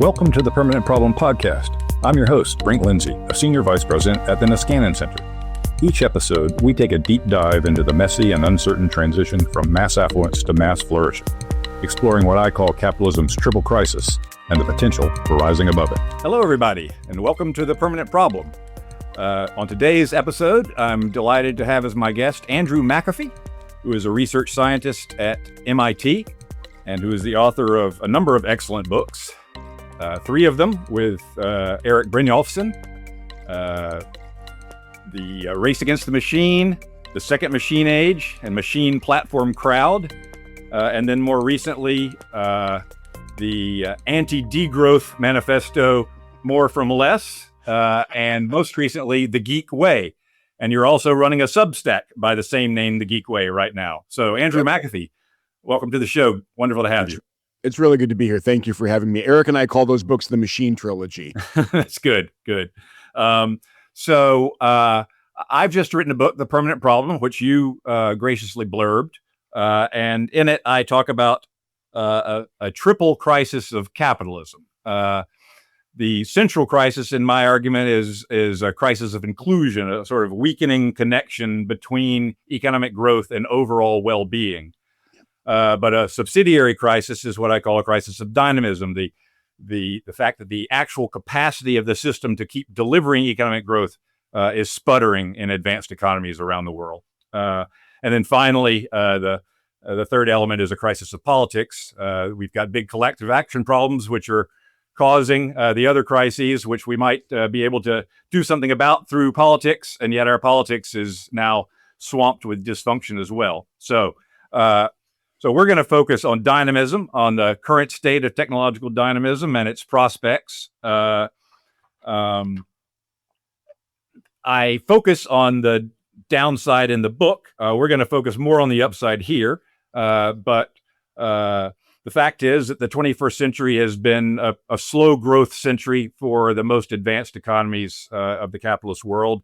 Welcome to the Permanent Problem Podcast. I'm your host, Brink Lindsey, a Senior Vice President at the Niskanen Center. Each episode, we take a deep dive into the messy and uncertain transition from mass affluence to mass flourishing, exploring what I call capitalism's triple crisis and the potential for rising above it. Hello, everybody, and welcome to the Permanent Problem. On today's episode, I'm delighted to have as my guest Andrew McAfee, who is a research scientist at MIT and who is the author of a number of excellent books. Three of them with Eric Brynjolfsson, The Race Against the Machine, The Second Machine Age, and Machine Platform Crowd. And then more recently, the Anti-Degrowth Manifesto, More from Less, and most recently, The Geek Way. And you're also running a Substack by the same name, The Geek Way, right now. So Andrew McAfee, welcome to the show. Wonderful to have you. It's really good to be here. Thank you for having me. Eric and I call those books the Machine Trilogy. That's good. So I've just written a book, The Permanent Problem, which you graciously blurbed. And in it, I talk about a triple crisis of capitalism. The central crisis in my argument is a crisis of inclusion, a sort of weakening connection between economic growth and overall well-being. But a subsidiary crisis is what I call a crisis of dynamism, the fact that the actual capacity of the system to keep delivering economic growth is sputtering in advanced economies around the world. And then finally, the third element is a crisis of politics. We've got big collective action problems, which are causing the other crises, which we might be able to do something about through politics, and yet our politics is now swamped with dysfunction as well. So we're going to focus on dynamism, on the current state of technological dynamism and its prospects. I focus on the downside in the book. We're going to focus more on the upside here. But the fact is that the 21st century has been a slow growth century for the most advanced economies of the capitalist world.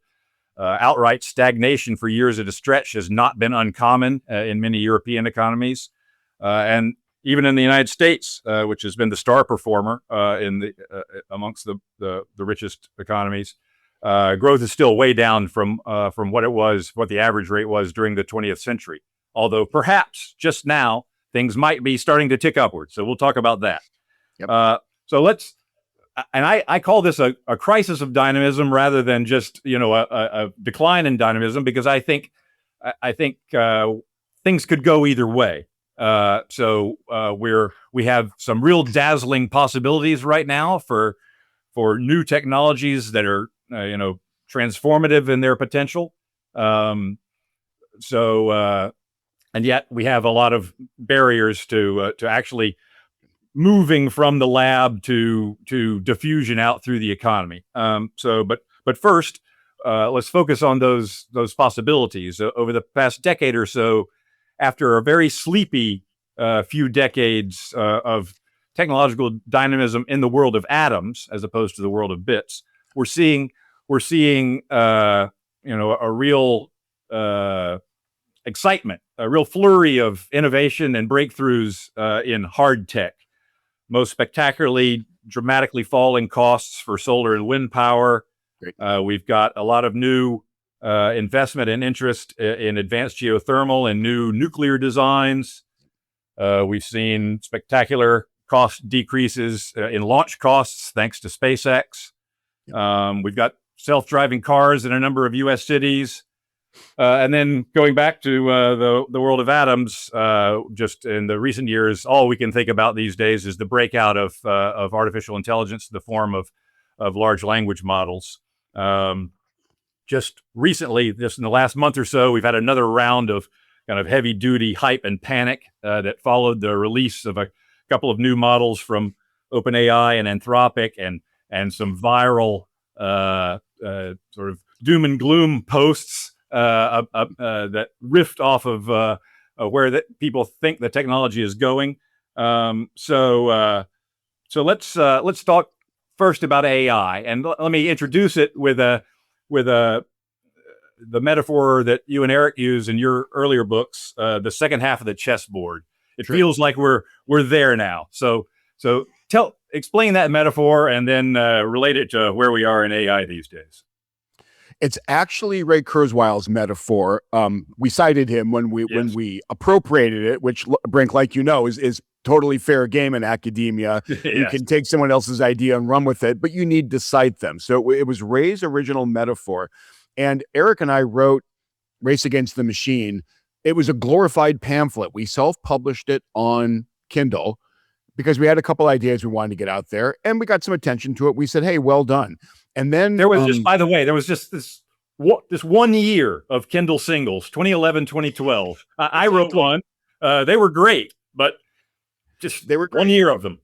Outright stagnation for years at a stretch has not been uncommon in many European economies. And even in the United States, which has been the star performer amongst the richest economies, growth is still way down from what the average rate was during the 20th century. Although perhaps just now things might be starting to tick upward. So we'll talk about that. Yep. I call this a crisis of dynamism rather than just a decline in dynamism, because I think things could go either way. We have some real dazzling possibilities right now for new technologies that are transformative in their potential. And yet we have a lot of barriers to actually moving from the lab to diffusion out through the economy. But first, let's focus on those possibilities. Over the past decade or so, after a very sleepy few decades of technological dynamism in the world of atoms as opposed to the world of bits, we're seeing a real excitement, a real flurry of innovation and breakthroughs in hard tech. Most spectacularly, dramatically falling costs for solar and wind power. We've got a lot of new investment and interest in advanced geothermal and new nuclear designs. We've seen spectacular cost decreases in launch costs thanks to SpaceX. We've got self-driving cars in a number of U.S. cities. And then going back to the world of atoms, just in the recent years, all we can think about these days is the breakout of artificial intelligence in the form of large language models. Just recently, just in the last month or so, we've had another round of kind of heavy-duty hype and panic that followed the release of a couple of new models from OpenAI and Anthropic, and some viral sort of doom and gloom posts that riffed off of where people think the technology is going. So let's talk first about AI, and let me introduce it with the metaphor that you and Eric use in your earlier books, the second half of the chessboard. It feels like we're there now. So explain that metaphor and then relate it to where we are in AI these days. It's actually Ray Kurzweil's metaphor. We cited him when we appropriated it, which, Brink, like you know, is totally fair game in academia. Yes. You can take someone else's idea and run with it, but you need to cite them. So it was Ray's original metaphor. And Eric and I wrote Race Against the Machine. It was a glorified pamphlet. We self-published it on Kindle because we had a couple ideas we wanted to get out there, and we got some attention to it. We said, hey, well done. And then there was just, by the way, there was just this 1 year of Kindle singles, 2011, 2012. I wrote one. They were great, but they were 1 year of them.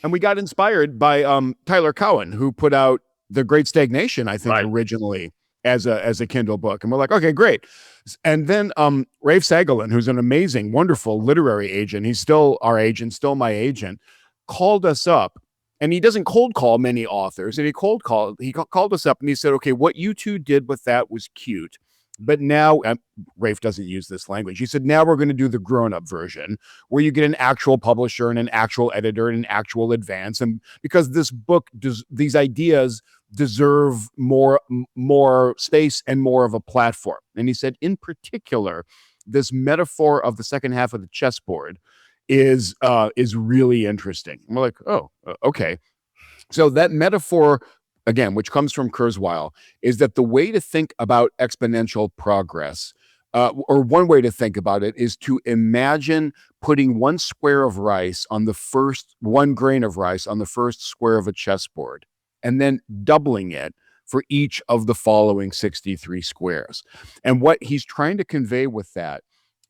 And we got inspired by Tyler Cowen, who put out The Great Stagnation, I think, originally as a Kindle book. And we're like, okay, great. And then Rafe Sagalin, who's an amazing, wonderful literary agent, he's still our agent, still my agent, called us up. And he doesn't cold call many authors. And he called us up and he said, okay, what you two did with that was cute. But now, Rafe doesn't use this language. He said, now we're going to do the grown-up version where you get an actual publisher and an actual editor and an actual advance. And because this book, these ideas deserve more space and more of a platform. And he said, in particular, this metaphor of the second half of the chessboard is really interesting. And we're like, oh, okay. So that metaphor, again, which comes from Kurzweil, is that the way to think about exponential progress, or one way to think about it, is to imagine putting one grain of rice on the first square of a chessboard, and then doubling it for each of the following 63 squares. And what he's trying to convey with that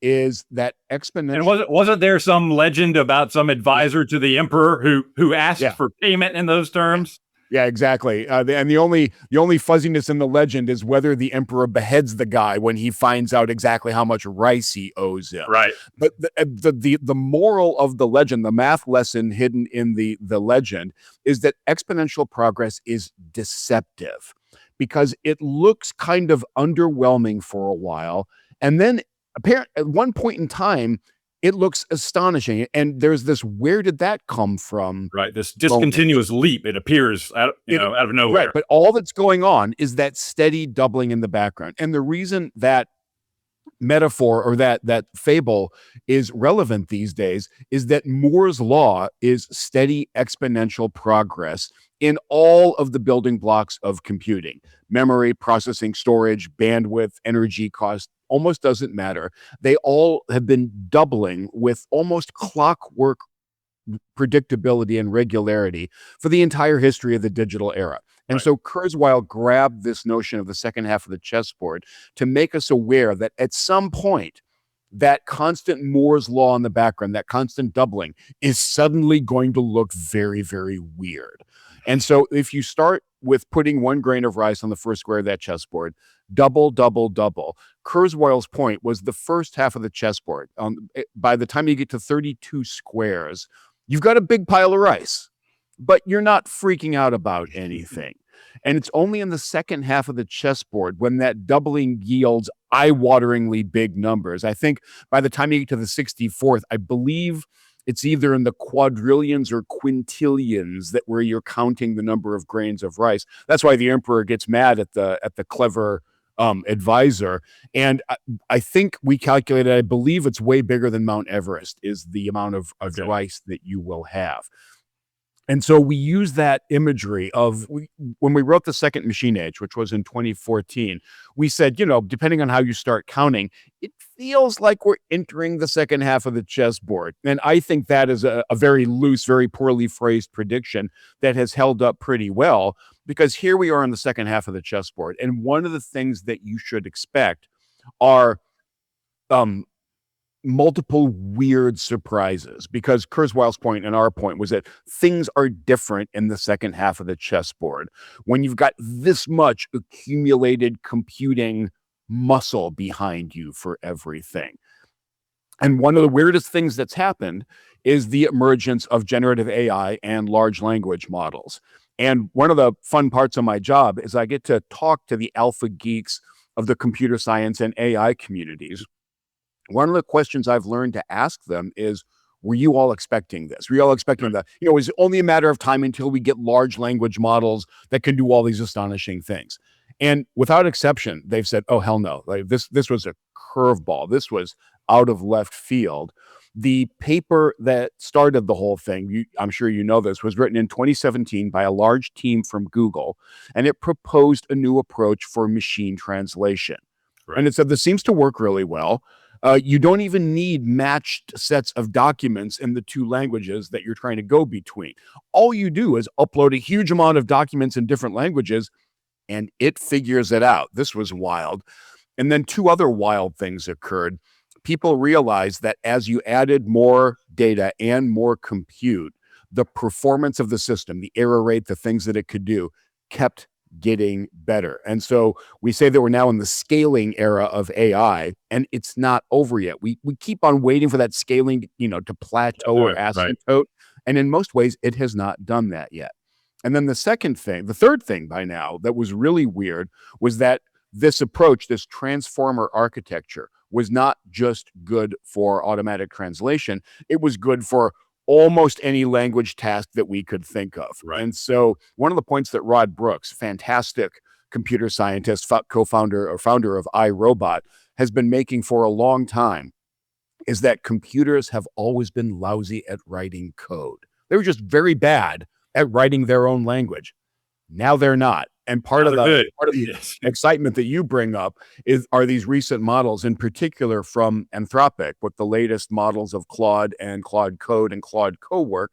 is that exponential. And wasn't there some legend about some advisor to the emperor who asked for payment in those terms? Yeah, exactly. And the only fuzziness in the legend is whether the emperor beheads the guy when he finds out exactly how much rice he owes him. Right. But the moral of the legend, the math lesson hidden in the legend, is that exponential progress is deceptive because it looks kind of underwhelming for a while, and then at one point in time, it looks astonishing. And there's this, where did that come from? Right. This discontinuous leap, it appears out of nowhere. Right. But all that's going on is that steady doubling in the background. And the reason that metaphor or that fable is relevant these days is that Moore's law is steady exponential progress in all of the building blocks of computing. Memory, processing, storage, bandwidth, energy cost, almost doesn't matter. They all have been doubling with almost clockwork predictability and regularity for the entire history of the digital era. And so Kurzweil grabbed this notion of the second half of the chessboard to make us aware that at some point, that constant Moore's law in the background, that constant doubling, is suddenly going to look very, very weird. And so if you start with putting one grain of rice on the first square of that chessboard, double, double, double. Kurzweil's point was the first half of the chessboard. By the time you get to 32 squares, you've got a big pile of rice, but you're not freaking out about anything. And it's only in the second half of the chessboard when that doubling yields eye-wateringly big numbers. I think by the time you get to the 64th, I believe it's either in the quadrillions or quintillions where you're counting the number of grains of rice. That's why the emperor gets mad at the clever advisor. And I think we calculated, I believe it's way bigger than Mount Everest is the amount of rice that you will have. And so we use that imagery of when we wrote The Second Machine Age, which was in 2014, we said, depending on how you start counting, it feels like we're entering the second half of the chessboard. And I think that is a very loose, very poorly phrased prediction that has held up pretty well, because here we are in the second half of the chessboard. And one of the things that you should expect are multiple weird surprises, because Kurzweil's point and our point was that things are different in the second half of the chessboard when you've got this much accumulated computing muscle behind you for everything. And one of the weirdest things that's happened is the emergence of generative AI and large language models. And one of the fun parts of my job is I get to talk to the alpha geeks of the computer science and AI communities. One of the questions I've learned to ask them is, were you all expecting this? Were you all expecting that? It was only a matter of time until we get large language models that can do all these astonishing things. And without exception, they've said, oh, hell no. Like this was a curveball. This was out of left field. The paper that started the whole thing, I'm sure you know this, was written in 2017 by a large team from Google, and it proposed a new approach for machine translation. Right. And it said this seems to work really well. You don't even need matched sets of documents in the two languages that you're trying to go between. All you do is upload a huge amount of documents in different languages, and it figures it out. This was wild. And then two other wild things occurred. People realized that as you added more data and more compute, the performance of the system, the error rate, the things that it could do, kept getting better. And so we say that we're now in the scaling era of AI, and it's not over yet. We keep on waiting for that scaling, to plateau or asymptote. Right. And in most ways, it has not done that yet. And then the third thing by now that was really weird was that this approach, this transformer architecture, was not just good for automatic translation. It was good for almost any language task that we could think of. Right. And so one of the points that Rod Brooks, fantastic computer scientist, co-founder or founder of iRobot, has been making for a long time is that computers have always been lousy at writing code. They were just very bad at writing their own language. Now they're not. And part of the yes. excitement that you bring up are these recent models, in particular from Anthropic, with the latest models of Claude and Claude Code and Claude Cowork,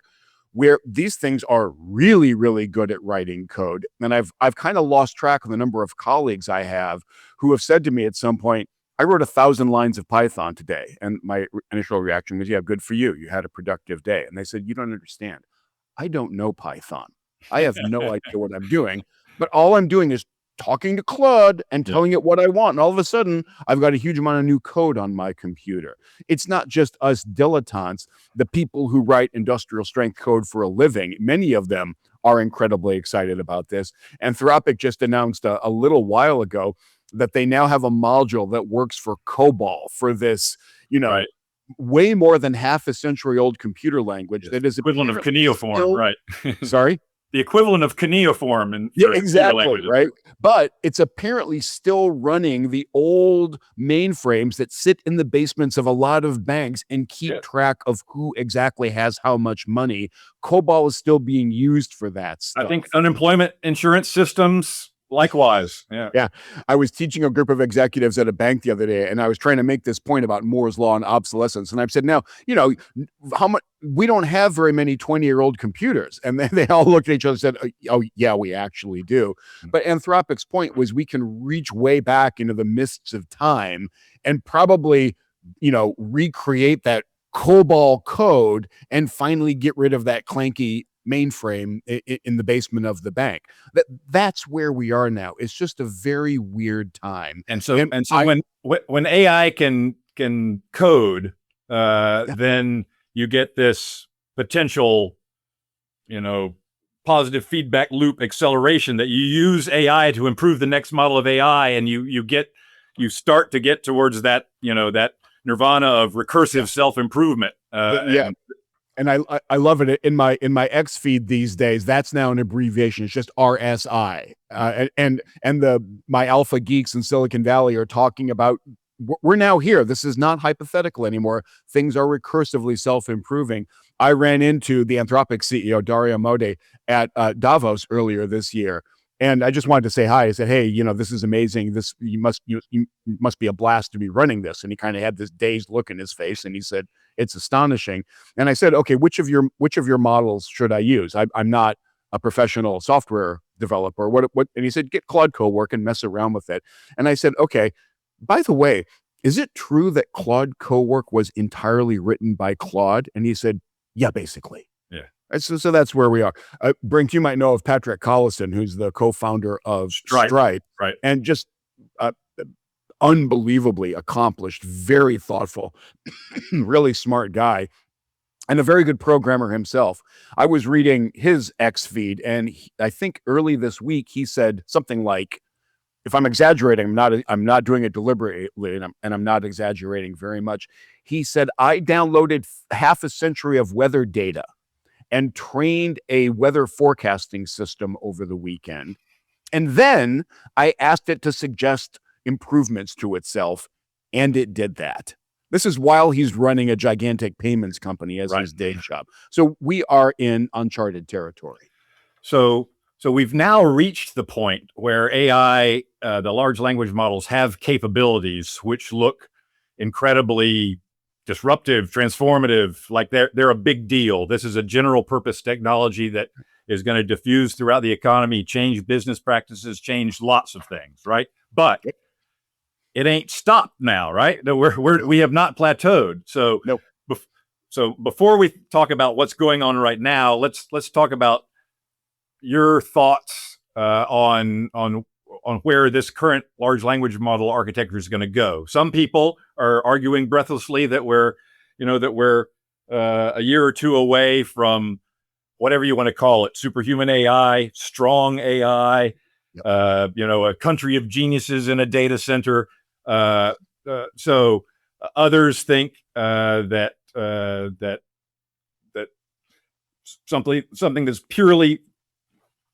where these things are really, really good at writing code. And I've kind of lost track of the number of colleagues I have who have said to me at some point, I wrote 1,000 lines of Python today. And my initial reaction was, yeah, good for you. You had a productive day. And they said, you don't understand. I don't know Python. I have no idea what I'm doing. But all I'm doing is talking to Claude and telling it what I want. And all of a sudden, I've got a huge amount of new code on my computer. It's not just us dilettantes, the people who write industrial strength code for a living. Many of them are incredibly excited about this. Anthropic just announced a little while ago that they now have a module that works for COBOL, for this, way more than half a century old computer language that is equivalent of cuneiform, right? Sorry? The equivalent of cuneiform. Exactly, right? But it's apparently still running the old mainframes that sit in the basements of a lot of banks and keep track of who exactly has how much money. COBOL is still being used for that stuff. I think unemployment insurance systems, likewise. Yeah. I was teaching a group of executives at a bank the other day, and I was trying to make this point about Moore's law and obsolescence. And I've said, now, how much we don't have very many 20-year-old computers. And they all looked at each other and said, oh, yeah, we actually do. But Anthropic's point was we can reach way back into the mists of time and probably, recreate that COBOL code and finally get rid of that clanky mainframe in the basement of the bank. That's where we are now. It's just a very weird time. And so when AI can code, then you get this potential, positive feedback loop acceleration that you use AI to improve the next model of AI, and you start to get towards that, that nirvana of recursive self-improvement. And I love it in my X feed these days. That's now an abbreviation. It's just RSI. And my alpha geeks in Silicon Valley are talking about, we're now here. This is not hypothetical anymore. Things are recursively self-improving. I ran into the Anthropic CEO, Dario Amodei, at Davos earlier this year. And I just wanted to say hi. I said, hey, this is amazing. You must be a blast to be running this. And he kind of had this dazed look in his face. And he said, it's astonishing. And I said, okay, which of your models should I use? I'm not a professional software developer. What? And he said, get Claude Cowork and mess around with it. And I said, okay, by the way, is it true that Claude Cowork was entirely written by Claude? And he said, yeah, basically. So that's where we are. Brink, you might know of Patrick Collison, who's the co-founder of Stripe. Right. And just unbelievably accomplished, very thoughtful, really smart guy, and a very good programmer himself. I was reading his X feed, and I think early this week, he said something like, if I'm exaggerating, I'm not doing it deliberately, and I'm not exaggerating very much. He said, I downloaded half a century of weather data and trained a weather forecasting system over the weekend. And then I asked it to suggest improvements to itself, and it did that. This is while he's running a gigantic payments company as his day job. So we are in uncharted territory. So we've now reached the point where AI, the large language models, have capabilities which look incredibly disruptive, transformative, like they're a big deal. This is a general purpose technology that is going to diffuse throughout the economy, change business practices, change lots of things, right? But it ain't stopped now, right? No, we have not plateaued. So Nope. So before we talk about what's going on right now, let's talk about your thoughts on where this current large language model architecture is going to go. Some people are arguing breathlessly that we're a year or two away from whatever you want to call it, superhuman AI, strong AI, Yep. A country of geniuses in a data center. So others think that something that's purely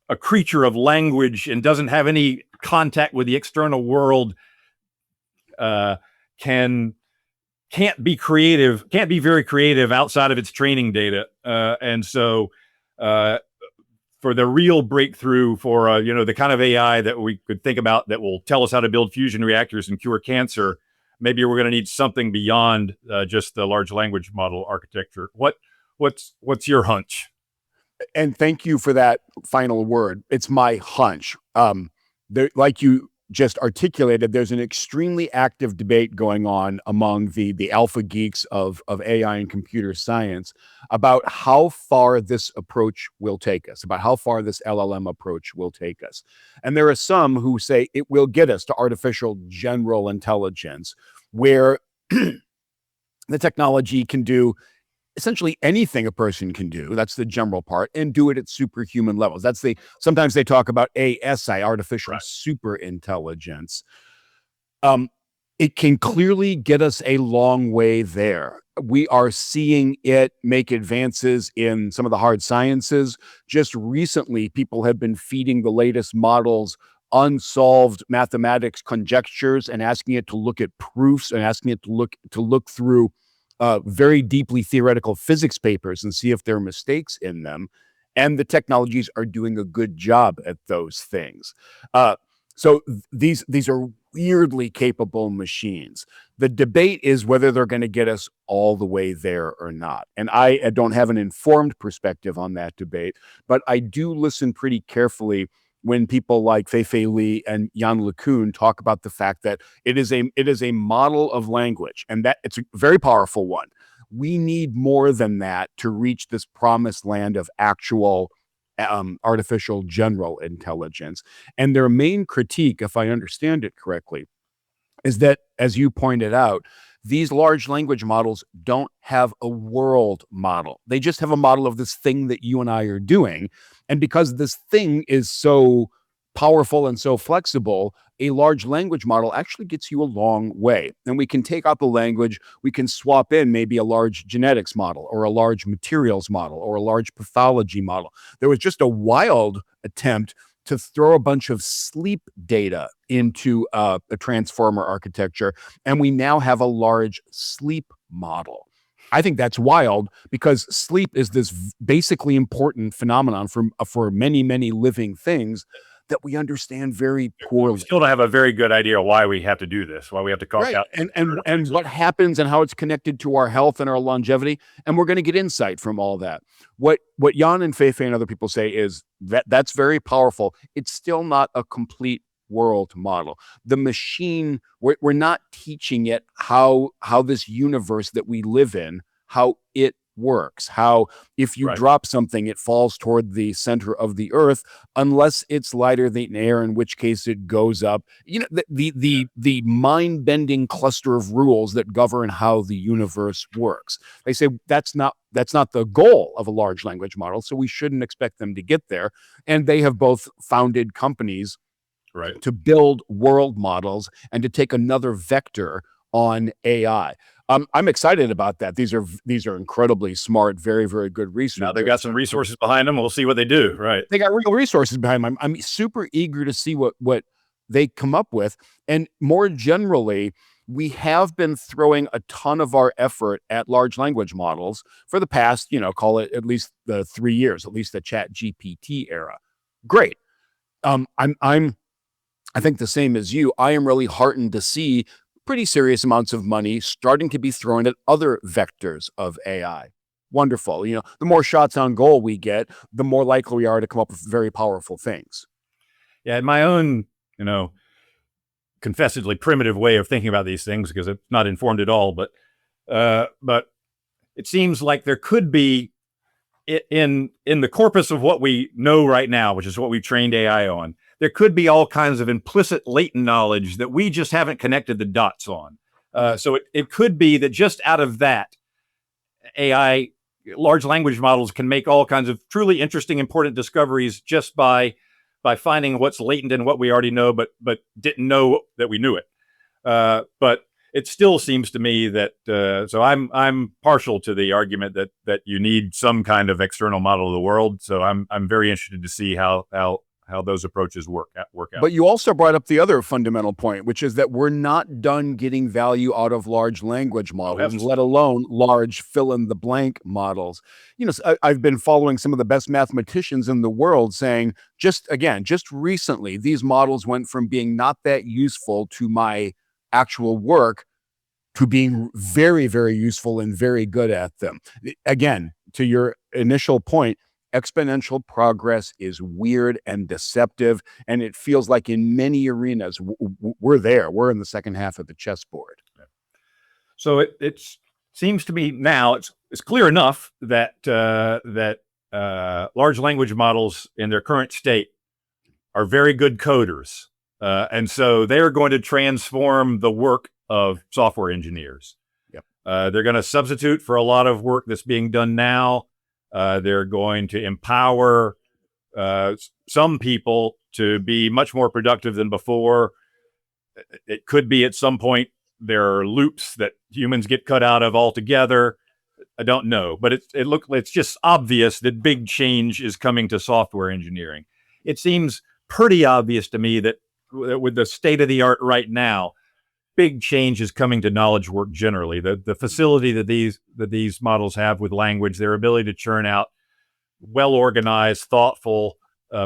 a creature of language and doesn't have any contact with the external world can't be very creative outside of its training data. And so for the real breakthrough for the kind of AI that we could think about that will tell us how to build fusion reactors and cure cancer, maybe we're going to need something beyond just the large language model architecture. What's your hunch? And thank you for that final word. It's my hunch. Like you just articulated, there's an extremely active debate going on among the alpha geeks of AI and computer science about how far this approach will take us, about how far this LLM approach will take us. And there are some who say it will get us to artificial general intelligence, where the technology can do essentially anything a person can do. That's the general part, and do it at superhuman levels. Sometimes they talk about ASI, artificial super intelligence. It can clearly get us a long way there. We are seeing it make advances in some of the hard sciences. Just recently, people have been feeding the latest models unsolved mathematics conjectures and asking it to look at proofs and asking it to look through very deeply theoretical physics papers and see if there are mistakes in them. And the technologies are doing a good job at those things. So these are weirdly capable machines. The debate is whether they're going to get us all the way there or not. And I don't have an informed perspective on that debate, but I do listen pretty carefully when people like Fei-Fei Li and Jan LeCun talk about the fact that it is a model of language, and that it's a very powerful one. We need more than that to reach this promised land of actual artificial general intelligence. And their main critique, if I understand it correctly, is that, as you pointed out, these large language models don't have a world model. They just have a model of this thing that you and I are doing. And because this thing is so powerful and so flexible, a large language model actually gets you a long way. And we can take out the language, we can swap in maybe a large genetics model or a large materials model or a large pathology model. There was just a wild attempt to throw a bunch of sleep data into a transformer architecture, and we now have a large sleep model. I think that's wild because sleep is this basically important phenomenon for many, many living things that we understand very poorly. We still don't have a very good idea why we have to do this, why we have to carve out. And what happens and how it's connected to our health and our longevity. And we're going to get insight from all that. What Jan and Fei-Fei and other people say is that's very powerful. It's still not a complete world model. The machine, we're not teaching it how this universe that we live in, how it works, how if you drop something, it falls toward the center of the earth, unless it's lighter than air, in which case it goes up. The mind-bending cluster of rules that govern how the universe works. They say that's not the goal of a large language model, so we shouldn't expect them to get there. And they have both founded companies Right. to build world models and to take another vector on AI. I'm excited about that. These are incredibly smart, very, very good researchers. Now they've got some resources behind them. We'll see what they do. Right. They got real resources behind them. I'm super eager to see what they come up with. And more generally, we have been throwing a ton of our effort at large language models for the past, call it at least the 3 years, at least the Chat GPT era. Great. I think the same as you. I am really heartened to see pretty serious amounts of money starting to be thrown at other vectors of AI. Wonderful. The more shots on goal we get, the more likely we are to come up with very powerful things. Yeah, in my own, confessedly primitive way of thinking about these things, because it's not informed at all, but it seems like there could be in the corpus of what we know right now, which is what we've trained AI on, there could be all kinds of implicit latent knowledge that we just haven't connected the dots on. So it could be that just out of that, AI, large language models can make all kinds of truly interesting, important discoveries just by finding what's latent in what we already know, but didn't know that we knew it. But it still seems to me that so I'm partial to the argument that you need some kind of external model of the world. So I'm very interested to see how those approaches work out. But you also brought up the other fundamental point, which is that we're not done getting value out of large language models, let alone large fill-in-the-blank models. I've been following some of the best mathematicians in the world saying, just recently, these models went from being not that useful to my actual work to being very, very useful and very good at them. Again, to your initial point, exponential progress is weird and deceptive, and it feels like in many arenas we're there. We're in the second half of the chessboard. So it seems to me now it's clear enough that large language models in their current state are very good coders, and so they're going to transform the work of software engineers. Yep. They're going to substitute for a lot of work that's being done now. They're going to empower some people to be much more productive than before. It could be at some point there are loops that humans get cut out of altogether. I don't know, but it's just obvious that big change is coming to software engineering. It seems pretty obvious to me that with the state of the art right now, big change is coming to knowledge work generally. The facility that these models have with language, their ability to churn out well-organized, thoughtful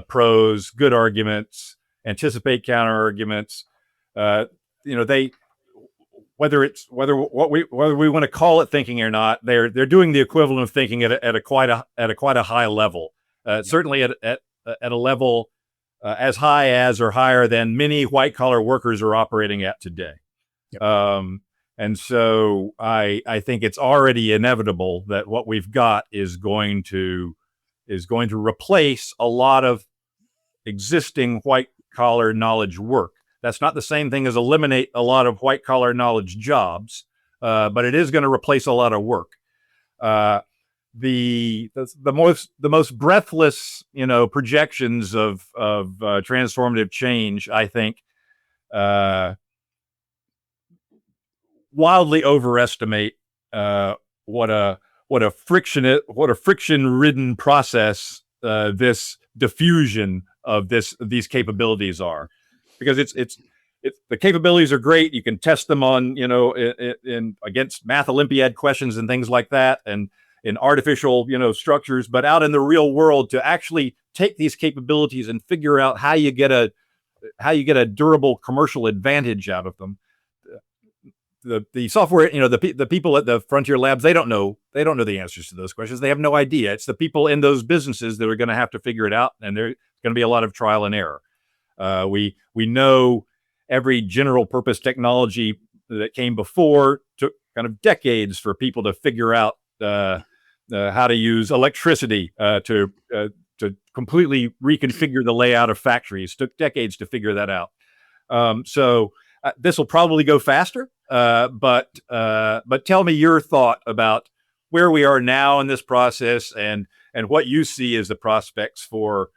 prose, good arguments, anticipate counter arguments. They whether we want to call it thinking or not, they're doing the equivalent of thinking at a quite a high level. Certainly at a level as high as or higher than many white-collar workers are operating at today. Yep. And so I think it's already inevitable that what we've got is going to replace a lot of existing white-collar knowledge work. That's not the same thing as eliminate a lot of white-collar knowledge jobs, but it is going to replace a lot of work. The most breathless, projections of transformative change, I think, wildly overestimate what a friction-ridden process this diffusion of these capabilities are, because it's the capabilities are great. You can test them on in against math Olympiad questions and things like that, and in artificial structures. But out in the real world, to actually take these capabilities and figure out how you get a durable commercial advantage out of them. The software, the people at the frontier labs, they don't know the answers to those questions. They have no idea. It's the people in those businesses that are going to have to figure it out, and there's going to be a lot of trial and error. We know every general purpose technology that came before took kind of decades for people to figure out how to use electricity to completely reconfigure the layout of factories. Took decades to figure that out. So this will probably go faster. But tell me your thought about where we are now in this process, and what you see as the prospects for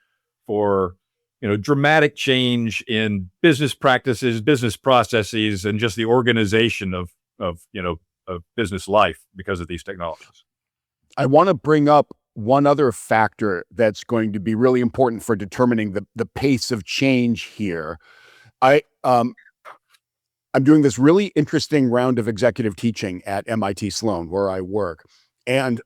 dramatic change in business practices, business processes, and just the organization of business life because of these technologies. I want to bring up one other factor that's going to be really important for determining the pace of change here. I'm doing this really interesting round of executive teaching at MIT Sloan, where I work. And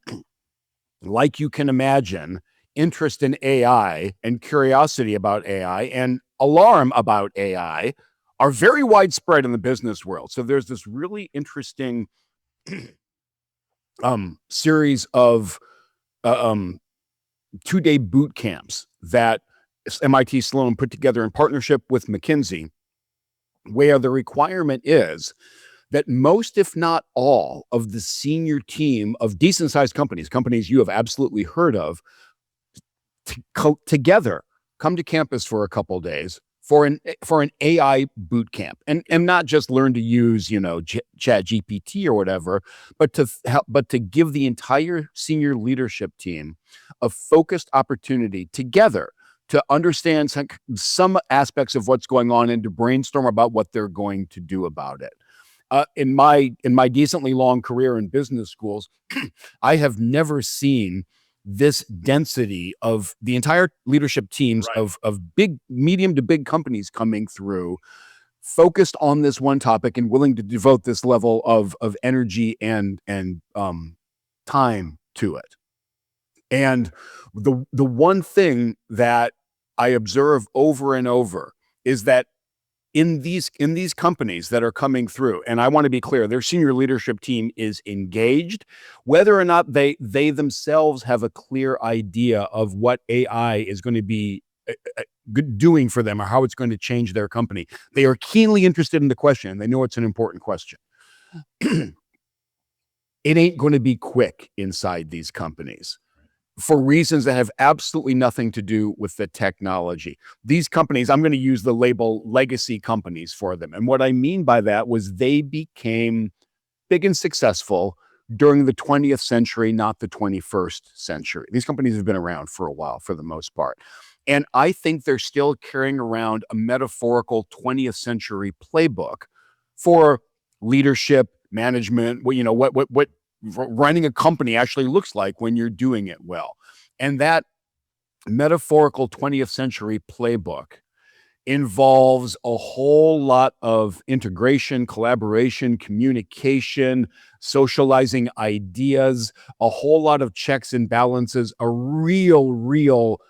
like you can imagine, interest in AI and curiosity about AI and alarm about AI are very widespread in the business world. So there's this really interesting series of 2-day boot camps that MIT Sloan put together in partnership with McKinsey, where the requirement is that most, if not all, of the senior team of decent-sized companies you have absolutely heard of, together come to campus for a couple days for an AI boot camp, and not just learn to use Chat GPT or whatever, but to give the entire senior leadership team a focused opportunity together to understand some aspects of what's going on and to brainstorm about what they're going to do about it. In my decently long career in business schools, I have never seen this density of the entire leadership teams of big, medium to big companies coming through, focused on this one topic and willing to devote this level of energy and time to it. And the one thing that I observe over and over is that in these companies that are coming through, and I want to be clear, their senior leadership team is engaged, whether or not they themselves have a clear idea of what AI is going to be doing for them or how it's going to change their company. They are keenly interested in the question, and they know it's an important question. It ain't going to be quick inside these companies, for reasons that have absolutely nothing to do with the technology. These companies, I'm going to use the label legacy companies for them. And what I mean by that was they became big and successful during the 20th century, not the 21st century. These companies have been around for a while, for the most part. And I think they're still carrying around a metaphorical 20th century playbook for leadership, management, what running a company actually looks like when you're doing it well. And that metaphorical 20th century playbook involves a whole lot of integration, collaboration, communication, socializing ideas, a whole lot of checks and balances, a real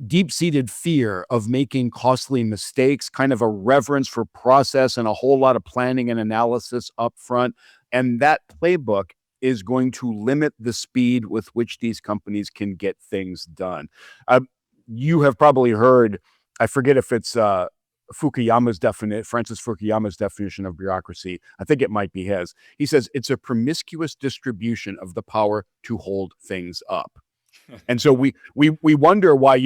deep-seated fear of making costly mistakes, kind of a reverence for process, and a whole lot of planning and analysis up front. And that playbook is going to limit the speed with which these companies can get things done. You have probably heard, I forget if it's Francis Fukuyama's definition of bureaucracy. I think it might be his. He says it's a promiscuous distribution of the power to hold things up. And so we wonder why,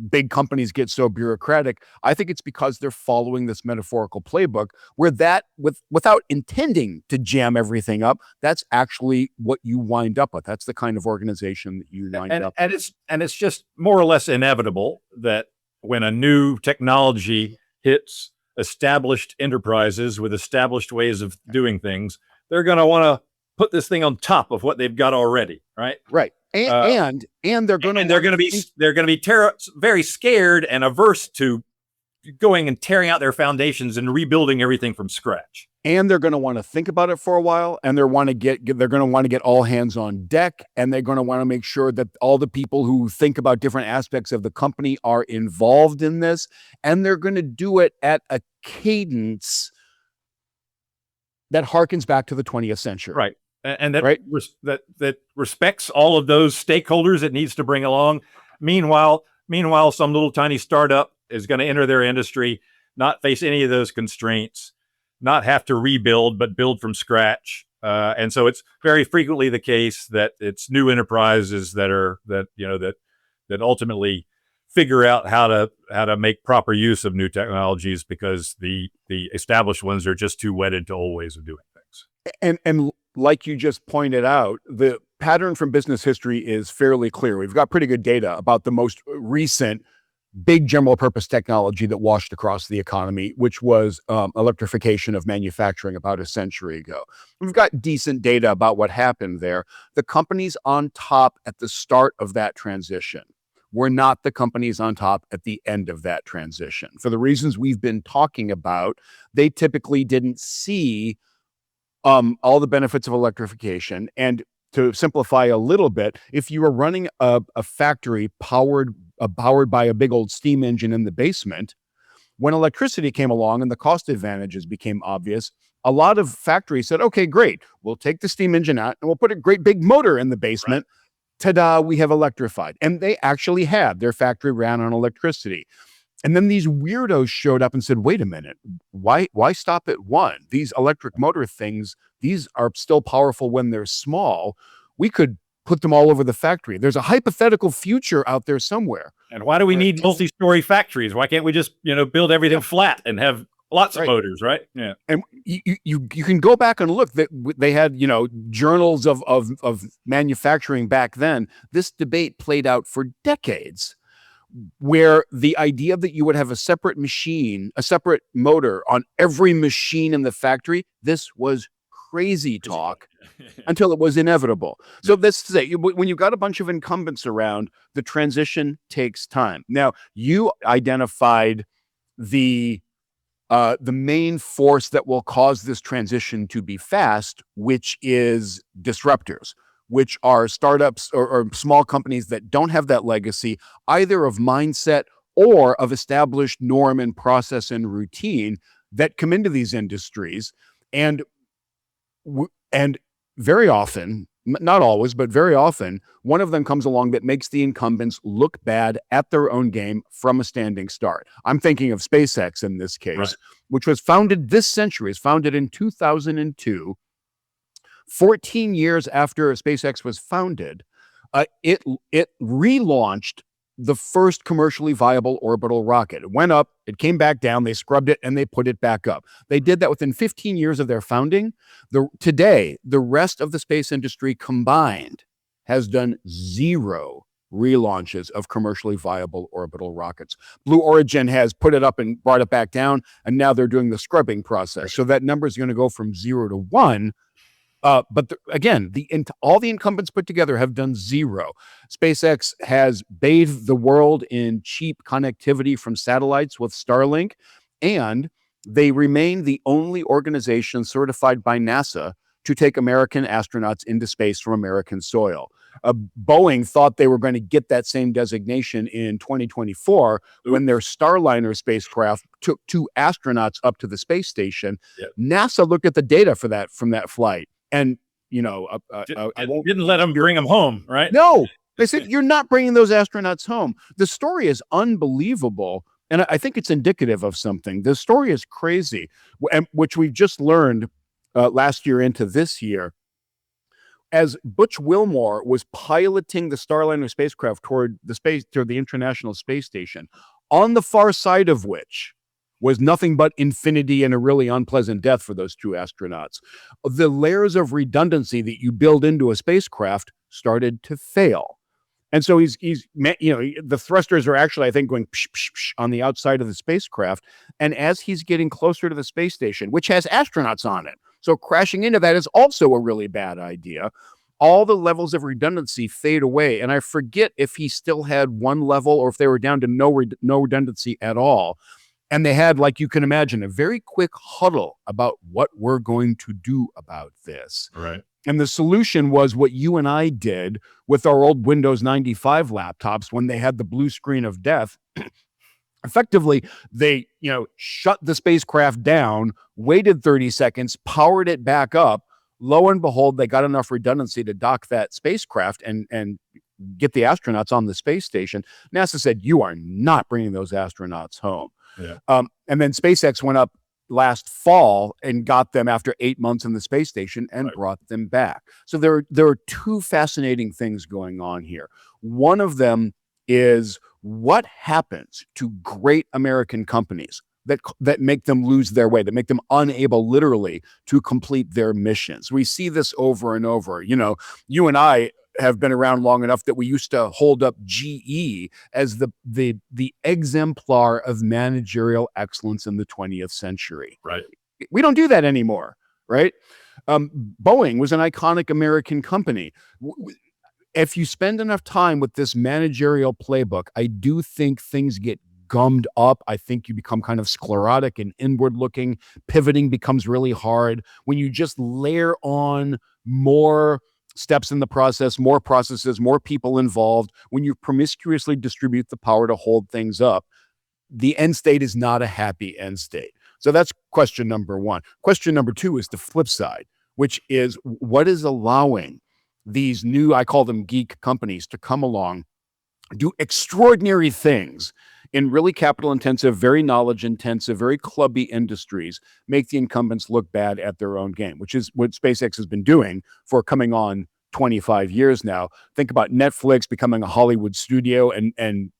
big companies get so bureaucratic. I think it's because they're following this metaphorical playbook where without intending to jam everything up, that's actually what you wind up with. That's the kind of organization that you wind up with. And it's just more or less inevitable that when a new technology hits established enterprises with established ways of doing things, they're going to want to put this thing on top of what they've got already, right? Right. And they're going to be very scared and averse to going and tearing out their foundations and rebuilding everything from scratch. And they're going to want to think about it for a while, and they're going to want to get all hands on deck, and they're going to want to make sure that all the people who think about different aspects of the company are involved in this, and they're going to do it at a cadence that harkens back to the 20th century. Right. And that that respects all of those stakeholders it needs to bring along. Meanwhile, some little tiny startup is going to enter their industry, not face any of those constraints, not have to rebuild, but build from scratch. And so it's very frequently the case that it's new enterprises that ultimately figure out how to make proper use of new technologies, because the established ones are just too wedded to old ways of doing things. And like you just pointed out, the pattern from business history is fairly clear. We've got pretty good data about the most recent big general purpose technology that washed across the economy, which was electrification of manufacturing about a century ago. We've got decent data about what happened there. The companies on top at the start of that transition were not the companies on top at the end of that transition. For the reasons we've been talking about, they typically didn't see all the benefits of electrification. And to simplify a little bit, if you were running a factory powered by a big old steam engine in the basement, when electricity came along and the cost advantages became obvious, a lot of factories said, okay, great, we'll take the steam engine out and we'll put a great big motor in the basement. Right. Ta-da, we have electrified. And they actually had. Their factory ran on electricity. And then these weirdos showed up and said, wait a minute, why stop at one? These electric motor things, these are still powerful when they're small. We could put them all over the factory. There's a hypothetical future out there somewhere. And why do we need multi-story factories? Why can't we just, build everything flat and have lots of motors, right? Yeah. And you can go back and look that they had, journals of manufacturing back then. This debate played out for decades, where the idea that you would have a separate machine, a separate motor on every machine in the factory, this was crazy talk until it was inevitable. So that's to say, when you've got a bunch of incumbents around, the transition takes time. Now, you identified the main force that will cause this transition to be fast, which is disruptors, which are startups or small companies that don't have that legacy, either of mindset or of established norm and process and routine that come into these industries. And very often, not always, but very often, one of them comes along that makes the incumbents look bad at their own game from a standing start. I'm thinking of SpaceX in this case, right, which was founded this century, is founded in 2002. 14 years after SpaceX was founded, it relaunched the first commercially viable orbital rocket. It went up, it came back down, they scrubbed it, and they put it back up. They did that within 15 years of their founding. Today, the rest of the space industry combined has done 0 relaunches of commercially viable orbital rockets. Blue Origin has put it up and brought it back down, and now they're doing the scrubbing process. So that number is going to go from 0 to 1. But again, all the incumbents put together have done 0. SpaceX has bathed the world in cheap connectivity from satellites with Starlink, and they remain the only organization certified by NASA to take American astronauts into space from American soil. Boeing thought they were going to get that same designation in 2024 when their Starliner spacecraft took 2 astronauts up to the space station. Yep. NASA looked at the data from that flight. And, I didn't let them bring them home, right? No, they said, you're not bringing those astronauts home. The story is unbelievable. And I think it's indicative of something. The story is crazy, which we've just learned last year into this year. As Butch Wilmore was piloting the Starliner spacecraft toward the International Space Station, on the far side of which was nothing but infinity and a really unpleasant death for those 2 astronauts. The layers of redundancy that you build into a spacecraft started to fail. And so the thrusters are actually, I think, going psh, psh, psh on the outside of the spacecraft. And as he's getting closer to the space station, which has astronauts on it, so crashing into that is also a really bad idea. All the levels of redundancy fade away. And I forget if he still had 1 level or if they were down to no redundancy at all. And they had, like you can imagine, a very quick huddle about what we're going to do about this. Right. And the solution was what you and I did with our old Windows 95 laptops when they had the blue screen of death. Effectively, they, shut the spacecraft down, waited 30 seconds, powered it back up. Lo and behold, they got enough redundancy to dock that spacecraft and get the astronauts on the space station. NASA said, you are not bringing those astronauts home. Yeah. And then SpaceX went up last fall and got them after 8 months in the space station and brought them back. So there are 2 fascinating things going on here. One of them is what happens to great American companies that make them lose their way, that make them unable literally to complete their missions. We see this over and over. You and I have been around long enough that we used to hold up GE as the exemplar of managerial excellence in the 20th century. Right. We don't do that anymore, right? Boeing was an iconic American company. If you spend enough time with this managerial playbook, I do think things get gummed up. I think you become kind of sclerotic and inward looking. Pivoting becomes really hard when you just layer on more steps in the process, more processes, more people involved. When you promiscuously distribute the power to hold things up, the end state is not a happy end state. So that's question number one. Question number two is the flip side, which is what is allowing these new, I call them geek companies, to come along, do extraordinary things in really capital intensive, very knowledge intensive, very clubby industries, make the incumbents look bad at their own game, which is what SpaceX has been doing for coming on 25 years now. Think about Netflix becoming a Hollywood studio and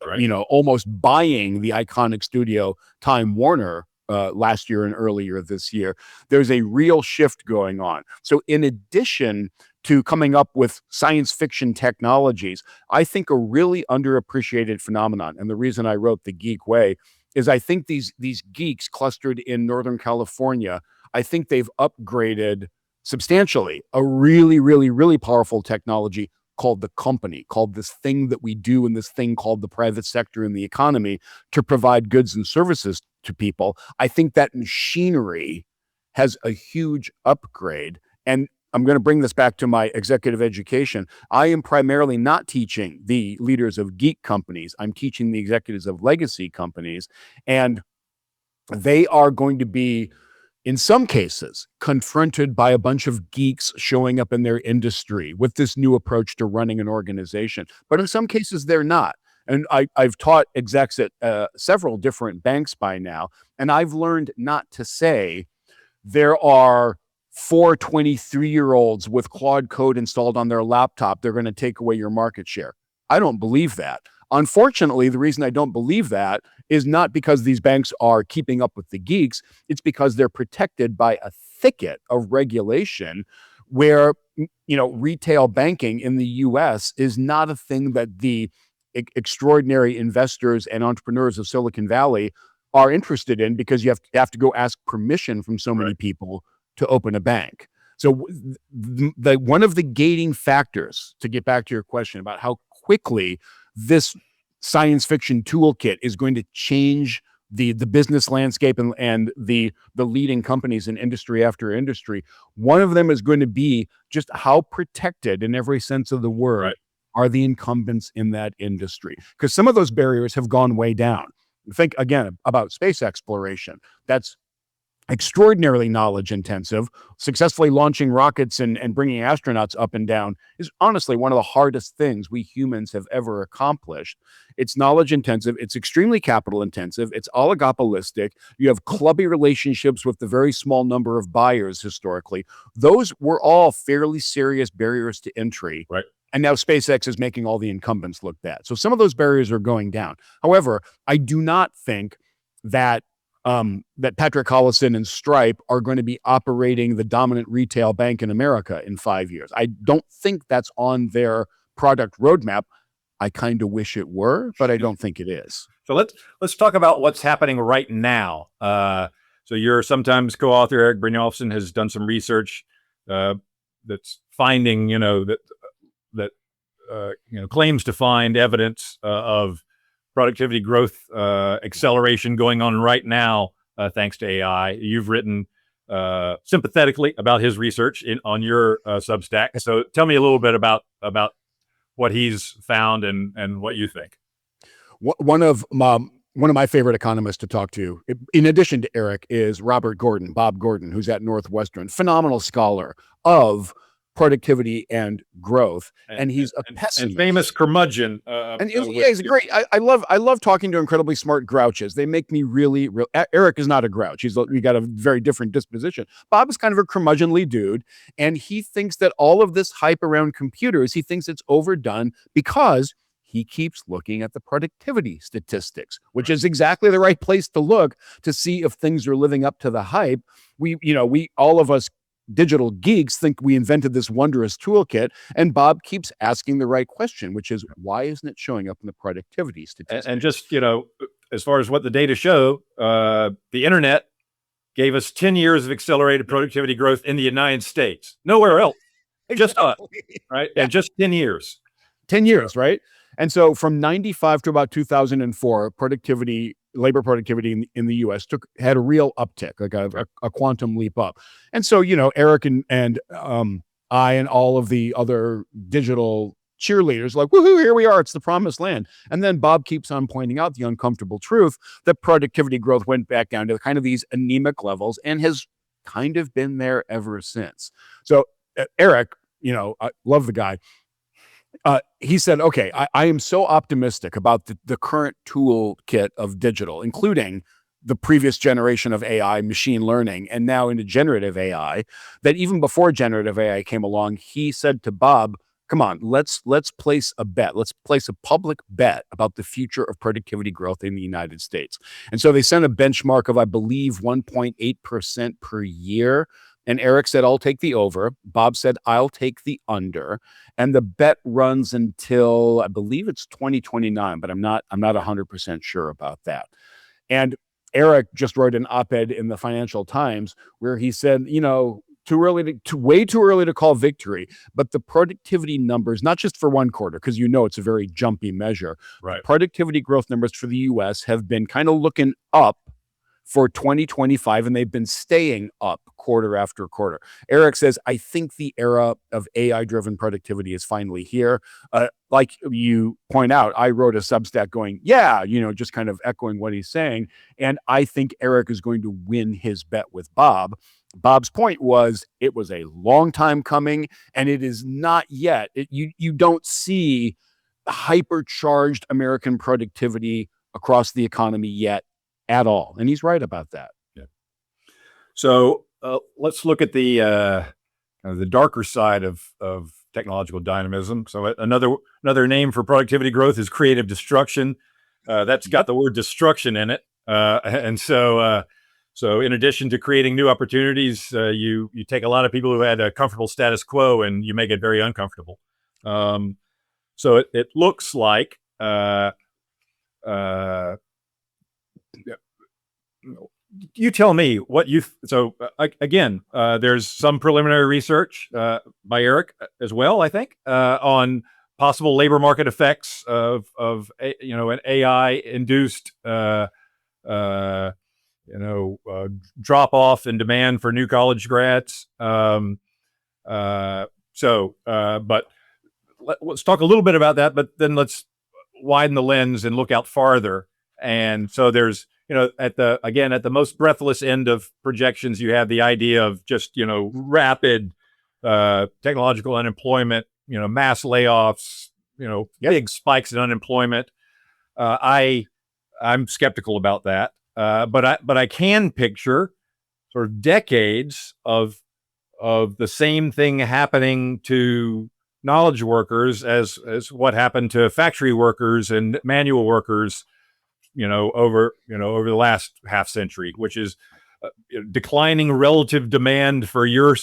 Right. you know, almost buying the iconic studio Time Warner last year and earlier this year. There's a real shift going on. So in addition to coming up with science fiction technologies, I think a really underappreciated phenomenon, and the reason I wrote The Geek Way, is I think these geeks clustered in Northern California, I think they've upgraded substantially a really, really, really powerful technology called the company, called this thing that we do in this thing called the private sector in the economy to provide goods and services to people. I think that machinery has a huge upgrade. And I'm going to bring this back to my executive education. I am primarily not teaching the leaders of geek companies. I'm teaching the executives of legacy companies. And they are going to be, in some cases, confronted by a bunch of geeks showing up in their industry with this new approach to running an organization. But in some cases, they're not. And I've taught execs at several different banks by now, and I've learned not to say there are 4 23-year-olds with Claude Code installed on their laptop. They're going to take away your market share. I don't believe that. Unfortunately, the reason I don't believe that is not because these banks are keeping up with the geeks. It's because they're protected by a thicket of regulation where, you know, retail banking in the US is not a thing that the extraordinary investors and entrepreneurs of Silicon Valley are interested in, because you have to go ask permission from so many people to open a bank. So one of the gating factors, to get back to your question about how quickly this science fiction toolkit is going to change the business landscape and the leading companies in industry after industry, one of them is going to be just how protected in every sense of the word are the incumbents in that industry. Because some of those barriers have gone way down. Think again about space exploration. That's extraordinarily knowledge intensive. Successfully launching rockets and bringing astronauts up and down is honestly one of the hardest things we humans have ever accomplished. It's knowledge intensive. It's extremely capital intensive. It's oligopolistic. You have clubby relationships with the very small number of buyers historically. Those were all fairly serious barriers to entry. Right. And now SpaceX is making all the incumbents look bad. So some of those barriers are going down. However, I do not think that that Patrick Collison and Stripe are going to be operating the dominant retail bank in America in 5 years. I don't think that's on their product roadmap. I kind of wish it were, but I don't think it is. So let's talk about what's happening right now. So your sometimes co-author Eric Brynjolfsson has done some research that's finding, that claims to find evidence of productivity growth acceleration going on right now, thanks to AI. You've written sympathetically about his research on your Substack. So tell me a little bit about what he's found and what you think. One of my favorite economists to talk to, in addition to Eric, is Bob Gordon, who's at Northwestern, phenomenal scholar of productivity and growth, and he's a pessimist. And famous curmudgeon. He's great. I love talking to incredibly smart grouches. They make me really. Eric is not a grouch. We got a very different disposition. Bob is kind of a curmudgeonly dude, and he thinks that all of this hype around computers, he thinks it's overdone because he keeps looking at the productivity statistics, which is exactly the right place to look to see if things are living up to the hype. We all of us digital geeks think we invented this wondrous toolkit. And Bob keeps asking the right question, which is, why isn't it showing up in the productivity statistics? And just, as far as what the data show, the internet gave us 10 years of accelerated productivity growth in the United States. Nowhere else. Just us, right? Yeah. And just 10 years. 10 years, right? And so from 95 to about 2004, labor productivity in the US had a real uptick, like a quantum leap up. And so, Eric and I and all of the other digital cheerleaders like, woohoo, here we are, it's the promised land. And then Bob keeps on pointing out the uncomfortable truth that productivity growth went back down to kind of these anemic levels and has kind of been there ever since. So Eric, I love the guy. He said, okay, I am so optimistic about the current toolkit of digital, including the previous generation of AI, machine learning, and now into generative AI, that even before generative AI came along, he said to Bob, come on, let's place a bet. Let's place a public bet about the future of productivity growth in the United States. And so they sent a benchmark of, I believe, 1.8% per year. And Eric said, I'll take the over. Bob said, I'll take the under. And the bet runs until, I believe it's 2029, but I'm not 100% sure about that. And Eric just wrote an op-ed in the Financial Times where he said, way too early to call victory, but the productivity numbers, not just for one quarter, because it's a very jumpy measure. Right. Productivity growth numbers for the US have been kind of looking up for 2025, and they've been staying up quarter after quarter. Eric says, I think the era of AI-driven productivity is finally here. Like you point out, I wrote a Substack going, just kind of echoing what he's saying. And I think Eric is going to win his bet with Bob. Bob's point was it was a long time coming, and it is not yet. You don't see hypercharged American productivity across the economy yet at all. And he's right about that. Yeah. So let's look at the darker side of technological dynamism. So another name for productivity growth is creative destruction. That's got the word destruction in it. And so in addition to creating new opportunities, you take a lot of people who had a comfortable status quo and you make it very uncomfortable. So it looks like you tell me what you again, there's some preliminary research by Eric as well, I think, on possible labor market effects of an AI induced drop off in demand for new college grads. But let's talk a little bit about that, but then let's widen the lens and look out farther. And so there's, at the most breathless end of projections, you have the idea of just, rapid technological unemployment, mass layoffs, big spikes in unemployment. I'm skeptical about that. But I can picture sort of decades of the same thing happening to knowledge workers as what happened to factory workers and manual workers, over the last half century, which is declining relative demand for your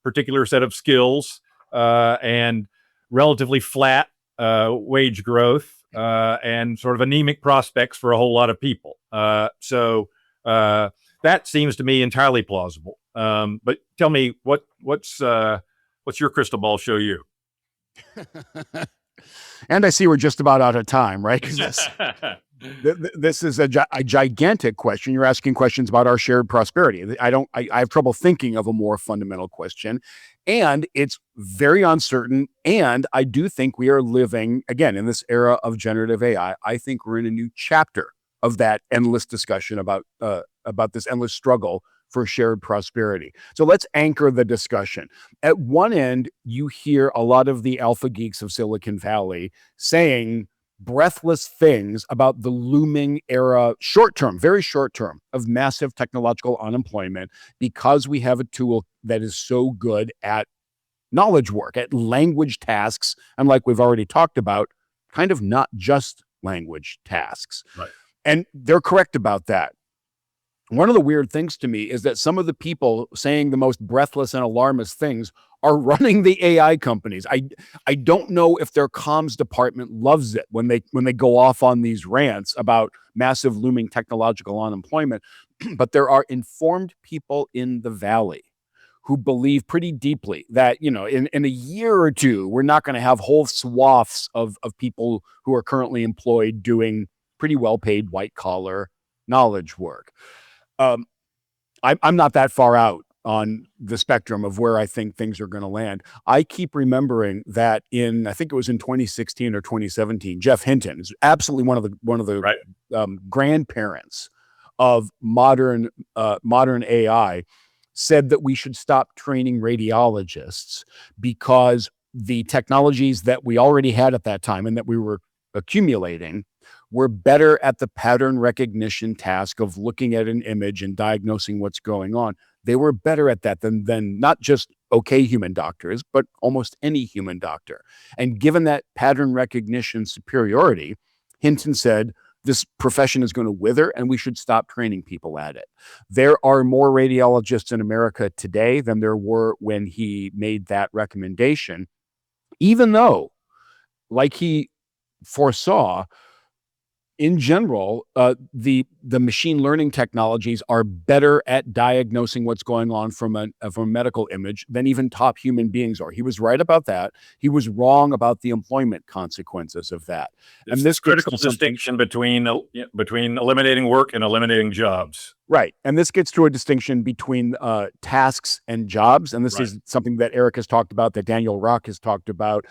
particular set of skills and relatively flat wage growth and sort of anemic prospects for a whole lot of people. So that seems to me entirely plausible. But tell me, what's your crystal ball show you? And I see we're just about out of time, right? Because this is a gigantic question. You're asking questions about our shared prosperity. I have trouble thinking of a more fundamental question, and it's very uncertain. And I do think we are living, again, in this era of generative AI. I think we're in a new chapter of that endless discussion about this endless struggle for shared prosperity. So let's anchor the discussion. At one end, you hear a lot of the alpha geeks of Silicon Valley saying breathless things about the looming era, very short term, of massive technological unemployment because we have a tool that is so good at knowledge work, at language tasks, and like we've already talked about, kind of not just language tasks. Right. And they're correct about that. one of the weird things to me is that some of the people saying the most breathless and alarmist things are running the AI companies. I don't know if their comms department loves it when they go off on these rants about massive looming technological unemployment, but there are informed people in the valley who believe pretty deeply that, in a year or two, we're not going to have whole swaths of people who are currently employed doing pretty well paid white collar knowledge work. um, I'm not that far out on the spectrum of where I think things are going to land. I keep remembering that I think it was in 2016 or 2017, Jeff Hinton is absolutely one of the Right. grandparents of modern AI, said that we should stop training radiologists because the technologies that we already had at that time and that we were accumulating were better at the pattern recognition task of looking at an image and diagnosing what's going on. They were better at that than not just okay human doctors, but almost any human doctor. And given that pattern recognition superiority, Hinton said, this profession is going to wither and we should stop training people at it. There are more radiologists in America today than there were when he made that recommendation, even though, like he foresaw, in general, the machine learning technologies are better at diagnosing what's going on from a medical image than even top human beings are. He was right about that. He was wrong about the employment consequences of that. And this critical distinction between eliminating work and eliminating jobs. Right. And this gets to a distinction between tasks and jobs. And this is something that Eric has talked about, that Daniel Rock has talked about,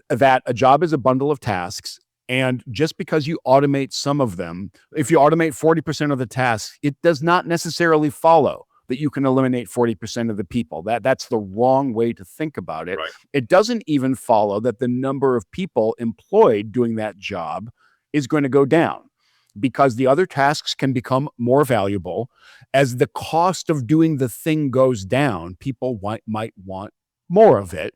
that a job is a bundle of tasks. And just because you automate some of them, if you automate 40% of the tasks, it does not necessarily follow that you can eliminate 40% of the people. That's the wrong way to think about it. Right. It doesn't even follow that the number of people employed doing that job is going to go down, because the other tasks can become more valuable. As the cost of doing the thing goes down, people might want more of it.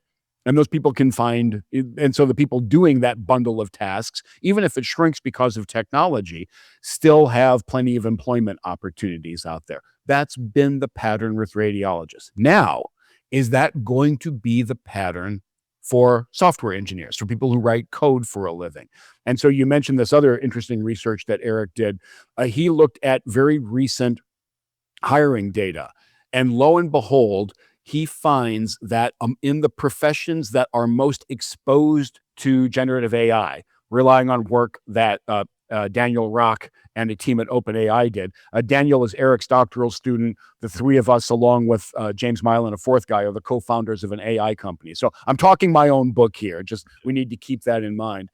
And those people can find, and so the people doing that bundle of tasks, even if it shrinks because of technology, still have plenty of employment opportunities out there. That's been the pattern with radiologists. Now, is that going to be the pattern for software engineers, for people who write code for a living? And so you mentioned this other interesting research that Eric did. He looked at very recent hiring data, and lo and behold, he finds that in the professions that are most exposed to generative AI, relying on work that Daniel Rock and a team at OpenAI did. Daniel is Eric's doctoral student. The three of us, along with James Milan, a fourth guy, are the co-founders of an AI company. So I'm talking my own book here. Just we need to keep that in mind.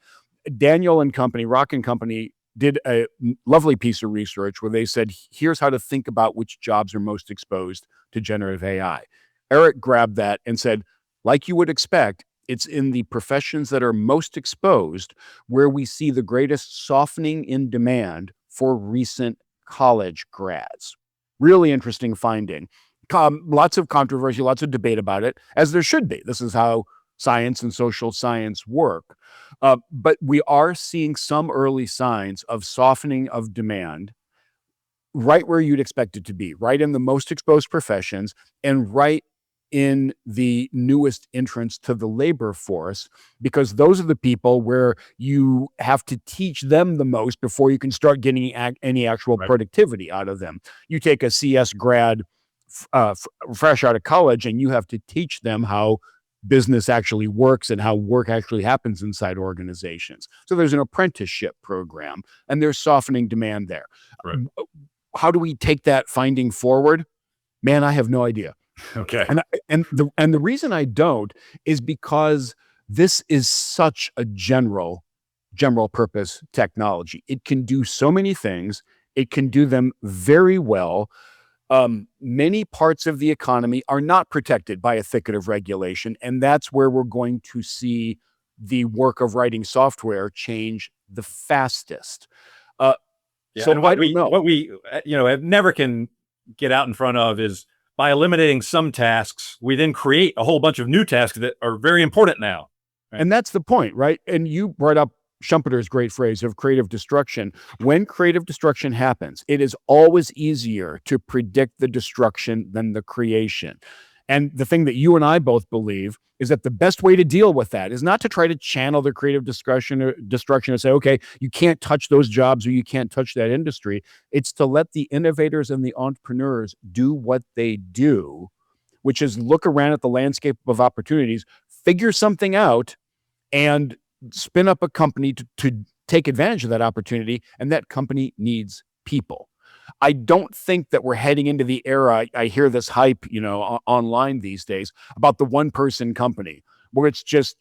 Daniel and company, Rock and company, did a lovely piece of research where they said, here's how to think about which jobs are most exposed to generative AI. Eric grabbed that and said, like you would expect, it's in the professions that are most exposed where we see the greatest softening in demand for recent college grads. Really interesting finding. Lots of controversy, lots of debate about it, as there should be. This is how science and social science work. But we are seeing some early signs of softening of demand right where you'd expect it to be, right in the most exposed professions and right in the newest entrants to the labor force, because those are the people where you have to teach them the most before you can start getting any actual productivity out of them. You take a CS grad fresh out of college and you have to teach them how business actually works and how work actually happens inside organizations. So there's an apprenticeship program and there's softening demand there. Right. How do we take that finding forward? Man, I have no idea. Okay. And the reason I don't is because this is such a general purpose technology. It can do so many things. It can do them very well. Many parts of the economy are not protected by a thicket of regulation, and that's where we're going to see the work of writing software change the fastest. So what we never can get out in front of is, by eliminating some tasks, we then create a whole bunch of new tasks that are very important now. Right? And that's the point, right? And you brought up Schumpeter's great phrase of creative destruction. When creative destruction happens, it is always easier to predict the destruction than the creation. And the thing that you and I both believe is that the best way to deal with that is not to try to channel the creative destruction and say, okay, you can't touch those jobs or you can't touch that industry. It's to let the innovators and the entrepreneurs do what they do, which is look around at the landscape of opportunities, figure something out, and spin up a company to take advantage of that opportunity. And that company needs people. I don't think that we're heading into the era. I hear this hype, online these days about the one-person company where it's just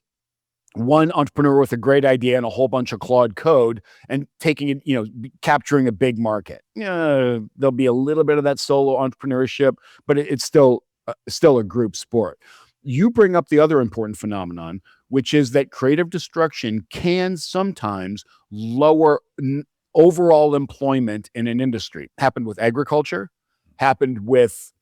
one entrepreneur with a great idea and a whole bunch of Claude code and taking it, capturing a big market. There'll be a little bit of that solo entrepreneurship, but it's still a group sport. You bring up the other important phenomenon, which is that creative destruction can sometimes lower overall employment in an industry. Happened with agriculture, happened with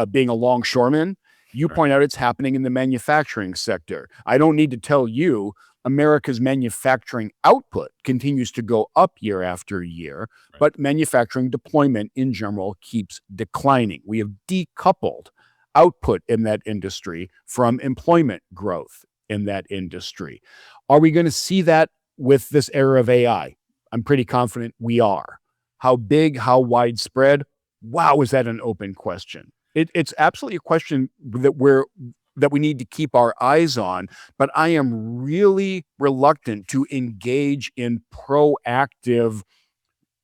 being a longshoreman. You point out it's happening in the manufacturing sector. I don't need to tell you, America's manufacturing output continues to go up year after year, but manufacturing deployment in general keeps declining. We have decoupled output in that industry from employment growth in that industry. Are we going to see that with this era of AI? I'm pretty confident we are. How big, how widespread? Wow, is that an open question? It's absolutely a question that we need to keep our eyes on, but I am really reluctant to engage in proactive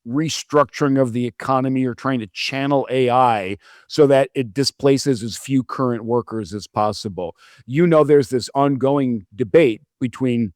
restructuring of the economy or trying to channel AI so that it displaces as few current workers as possible. There's this ongoing debate between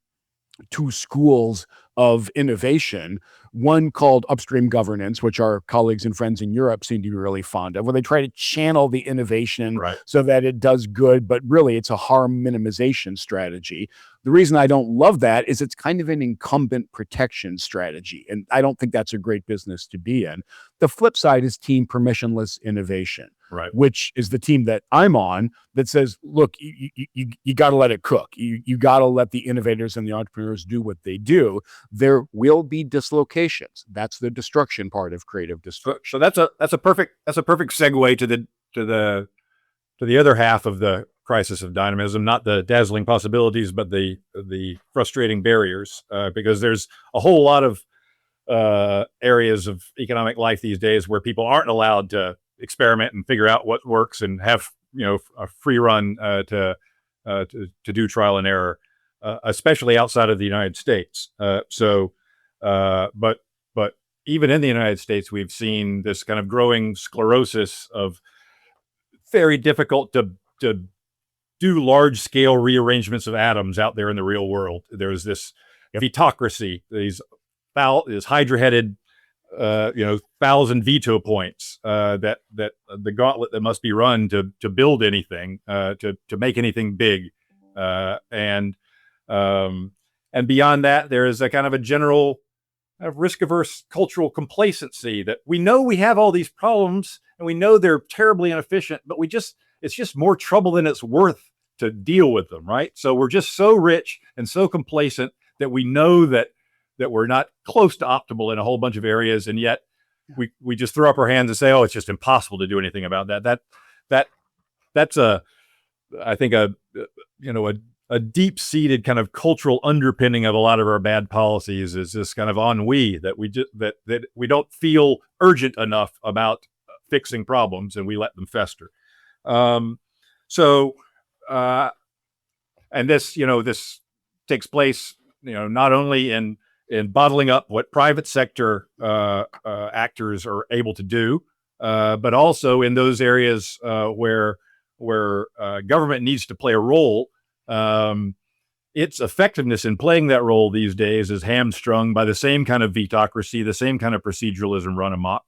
two schools of innovation, one called upstream governance, which our colleagues and friends in Europe seem to be really fond of, where they try to channel the innovation so that it does good, but really it's a harm minimization strategy. The reason I don't love that is it's kind of an incumbent protection strategy, and I don't think that's a great business to be in. The flip side is team permissionless innovation, which is the team that I'm on that says, look, you got to let it cook. You got to let the innovators and the entrepreneurs do what they do. There will be dislocations. That's the destruction part of creative destruction. So that's a perfect segue to the other half of the crisis of dynamism, not the dazzling possibilities, but the frustrating barriers, because there's a whole lot of areas of economic life these days where people aren't allowed to experiment and figure out what works and have a free run to do trial and error, especially outside of the United States. But even in the United States, we've seen this kind of growing sclerosis of very difficult to do large scale rearrangements of atoms out there in the real world. There's this vetocracy, these hydra headed 1,000 veto points that the gauntlet that must be run to build anything, to make anything big, and beyond that, there is a kind of a general risk-averse cultural complacency that we know we have all these problems and we know they're terribly inefficient, but it's just more trouble than it's worth to deal with them, right? So we're just so rich and so complacent that we know that we're not close to optimal in a whole bunch of areas, and yet we just throw up our hands and say, oh, it's just impossible to do anything about that. That's I think a deep-seated kind of cultural underpinning of a lot of our bad policies is this kind of ennui that we don't feel urgent enough about fixing problems, and we let them fester. And this takes place, not only in bottling up what private sector actors are able to do, but also in those areas where government needs to play a role. Its effectiveness in playing that role these days is hamstrung by the same kind of vetocracy, the same kind of proceduralism run amok.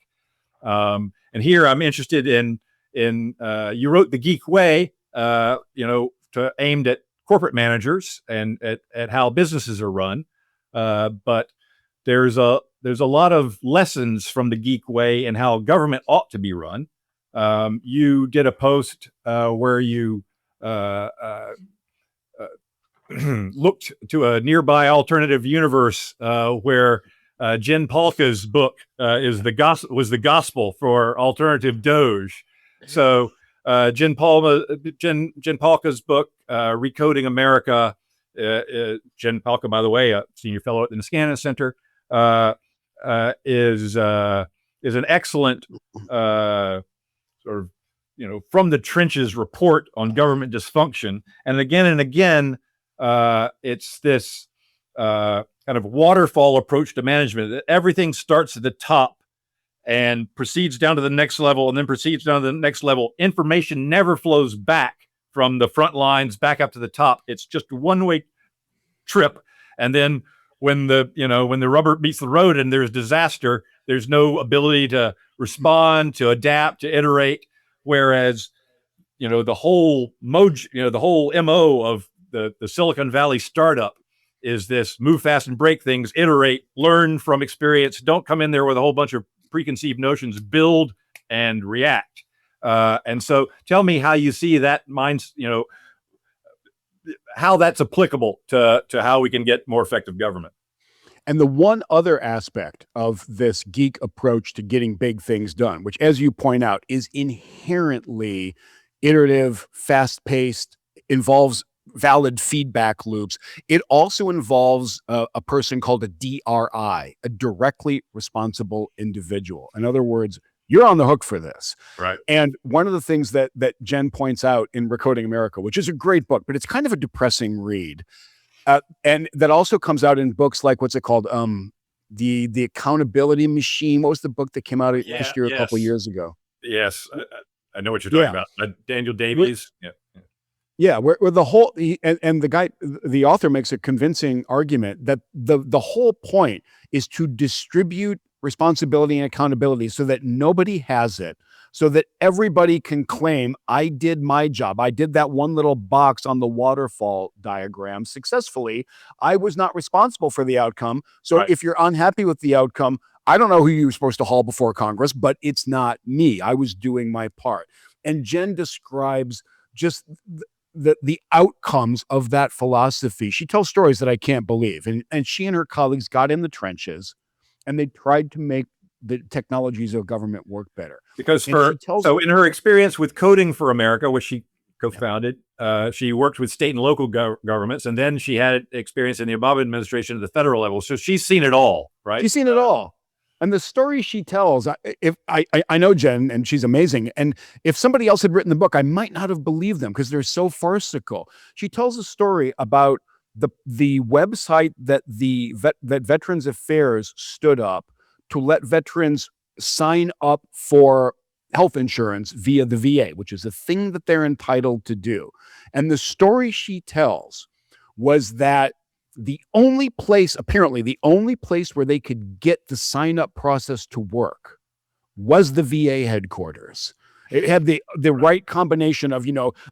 And here I'm interested in you wrote the Geek Way, aimed at corporate managers and at how businesses are run. But there's a lot of lessons from the Geek Way and how government ought to be run. You did a post where you looked to a nearby alternative universe where Jen Pahlka's book was the gospel for alternative Doge. So Jen Pahlka's book, Recoding America. Jen Pahlka, by the way, a senior fellow at the Niskanen Center, is an excellent sort of from the trenches report on government dysfunction. And again, it's this kind of waterfall approach to management. Everything starts at the top and proceeds down to the next level, and then proceeds down to the next level. Information never flows back from the front lines back up to the top. It's just a one-way trip. And then when the rubber meets the road and there's disaster, there's no ability to respond, to adapt, to iterate. Whereas, the whole MO of the Silicon Valley startup is this: move fast and break things, iterate, learn from experience, don't come in there with a whole bunch of preconceived notions, build and react. And so tell me how you see that how that's applicable to how we can get more effective government. And the one other aspect of this geek approach to getting big things done, which, as you point out, is inherently iterative, fast-paced, involves valid feedback loops. It also involves a person called a DRI, a directly responsible individual. In other words, you're on the hook for this. Right. And one of the things that Jen points out in Recoding America, which is a great book, but it's kind of a depressing read, and that also comes out in books like, what's it called? The Accountability Machine. What was the book that came out this year, a couple of years ago? Yes, I know what you're talking about. Daniel Davies. Yeah, where the whole and the author makes a convincing argument that the whole point is to distribute responsibility and accountability so that nobody has it, so that everybody can claim, I did my job. I did that one little box on the waterfall diagram successfully. I was not responsible for the outcome. So if you're unhappy with the outcome, I don't know who you were supposed to haul before Congress, but it's not me. I was doing my part. And Jen describes just the outcomes of that philosophy. She tells stories that I can't believe. And she and her colleagues got in the trenches and they tried to make the technologies of government work better. Because in her experience with Coding for America, which she co-founded, she worked with state and local governments, and then she had experience in the Obama administration at the federal level. So she's seen it all, right? She's seen it all. And the story she tells, I know Jen, and she's amazing. And if somebody else had written the book, I might not have believed them because they're so farcical. She tells a story about the website that that Veterans Affairs stood up to let veterans sign up for health insurance via the VA, which is a thing that they're entitled to do. And the story she tells was that apparently the only place where they could get the sign-up process to work was the VA headquarters. It had the right combination of,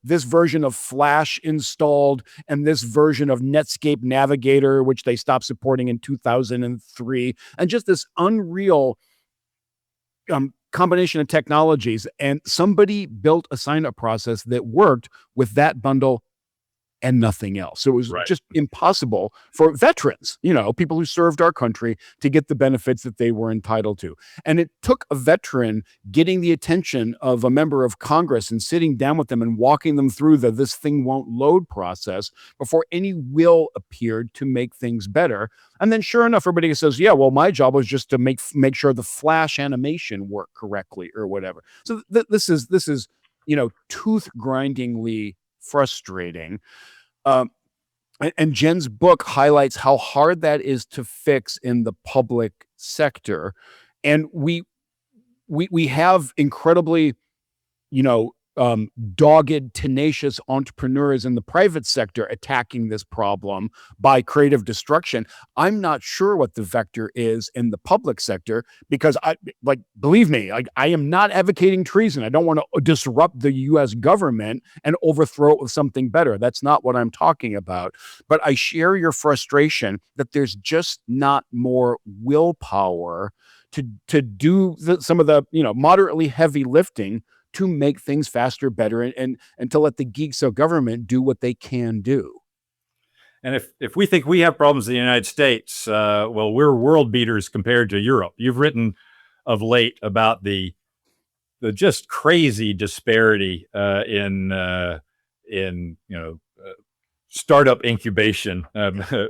this version of Flash installed and this version of Netscape Navigator, which they stopped supporting in 2003, and just this unreal combination of technologies. And somebody built a sign-up process that worked with that bundle and nothing else. So it was just impossible for veterans, people who served our country, to get the benefits that they were entitled to. And it took a veteran getting the attention of a member of Congress and sitting down with them and walking them through this thing won't load process before any will appeared to make things better. And then sure enough, everybody says, yeah, well, my job was just to make sure the Flash animation worked correctly or whatever. So this is tooth grindingly frustrating. And Jen's book highlights how hard that is to fix in the public sector. And we have incredibly, dogged, tenacious entrepreneurs in the private sector attacking this problem by creative destruction. I'm not sure what the vector is in the public sector because believe me, I am not advocating treason. I don't want to disrupt the U.S. government and overthrow it with something better. That's not what I'm talking about. But I share your frustration that there's just not more willpower to do some of the, moderately heavy lifting to make things faster, better, and to let the geeks of government do what they can do. And if we think we have problems in the United States, well, we're world beaters compared to Europe. You've written of late about the just crazy disparity in startup incubation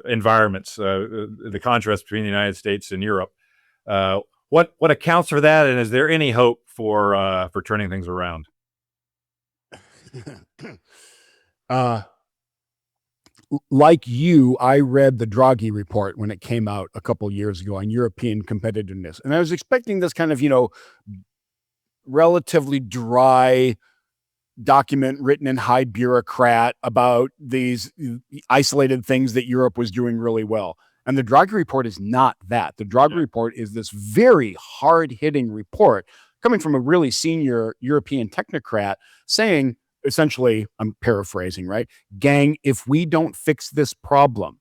environments, the contrast between the United States and Europe. What accounts for that, and is there any hope for turning things around? Like you, I read the Draghi report when it came out a couple years ago on European competitiveness, and I was expecting this kind of relatively dry document written in high bureaucrat about these isolated things that Europe was doing really well. And the Draghi report is not that. The Draghi report is this very hard-hitting report coming from a really senior European technocrat saying, essentially, I'm paraphrasing, right? Gang, if we don't fix this problem,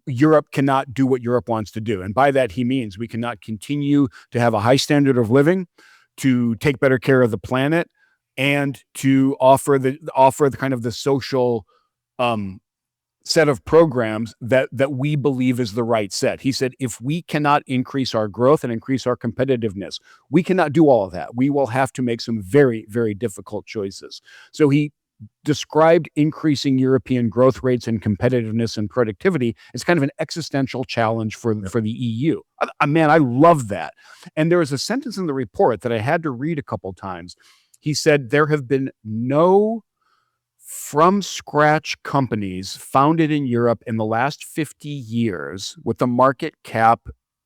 Europe cannot do what Europe wants to do. And by that, he means we cannot continue to have a high standard of living, to take better care of the planet, and to offer the kind of the social set of programs that we believe is the right set. He said, if we cannot increase our growth and increase our competitiveness, we cannot do all of that. We will have to make some very, very difficult choices. So he described increasing European growth rates and competitiveness and productivity as kind of an existential challenge for the EU. Man, I love that. And there was a sentence in the report that I had to read a couple times. He said, there have been no from scratch companies founded in Europe in the last 50 years with a market cap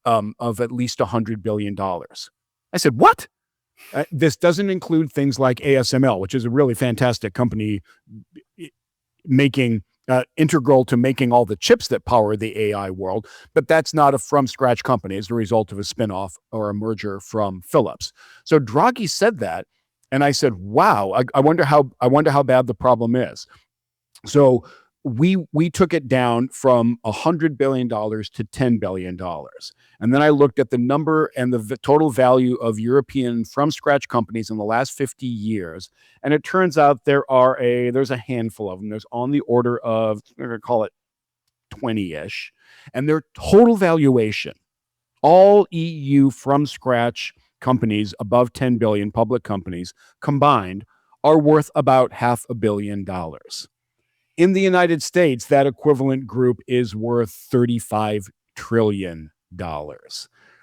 of at least $100 billion. I said, what? This doesn't include things like ASML, which is a really fantastic company making integral to making all the chips that power the AI world. But that's not a from scratch company as a result of a spinoff or a merger from Philips. So Draghi said that. And I said, wow, I wonder how bad the problem is. So we took it down from $100 billion to $10 billion. And then I looked at the number and the total value of European from scratch companies in the last 50 years. And it turns out there's a handful of them. There's on the order of, I'm going to call it 20-ish. And their total valuation, all EU from scratch companies above 10 billion, public companies combined, are worth about $500 million. In the United States, that equivalent group is worth $35 trillion.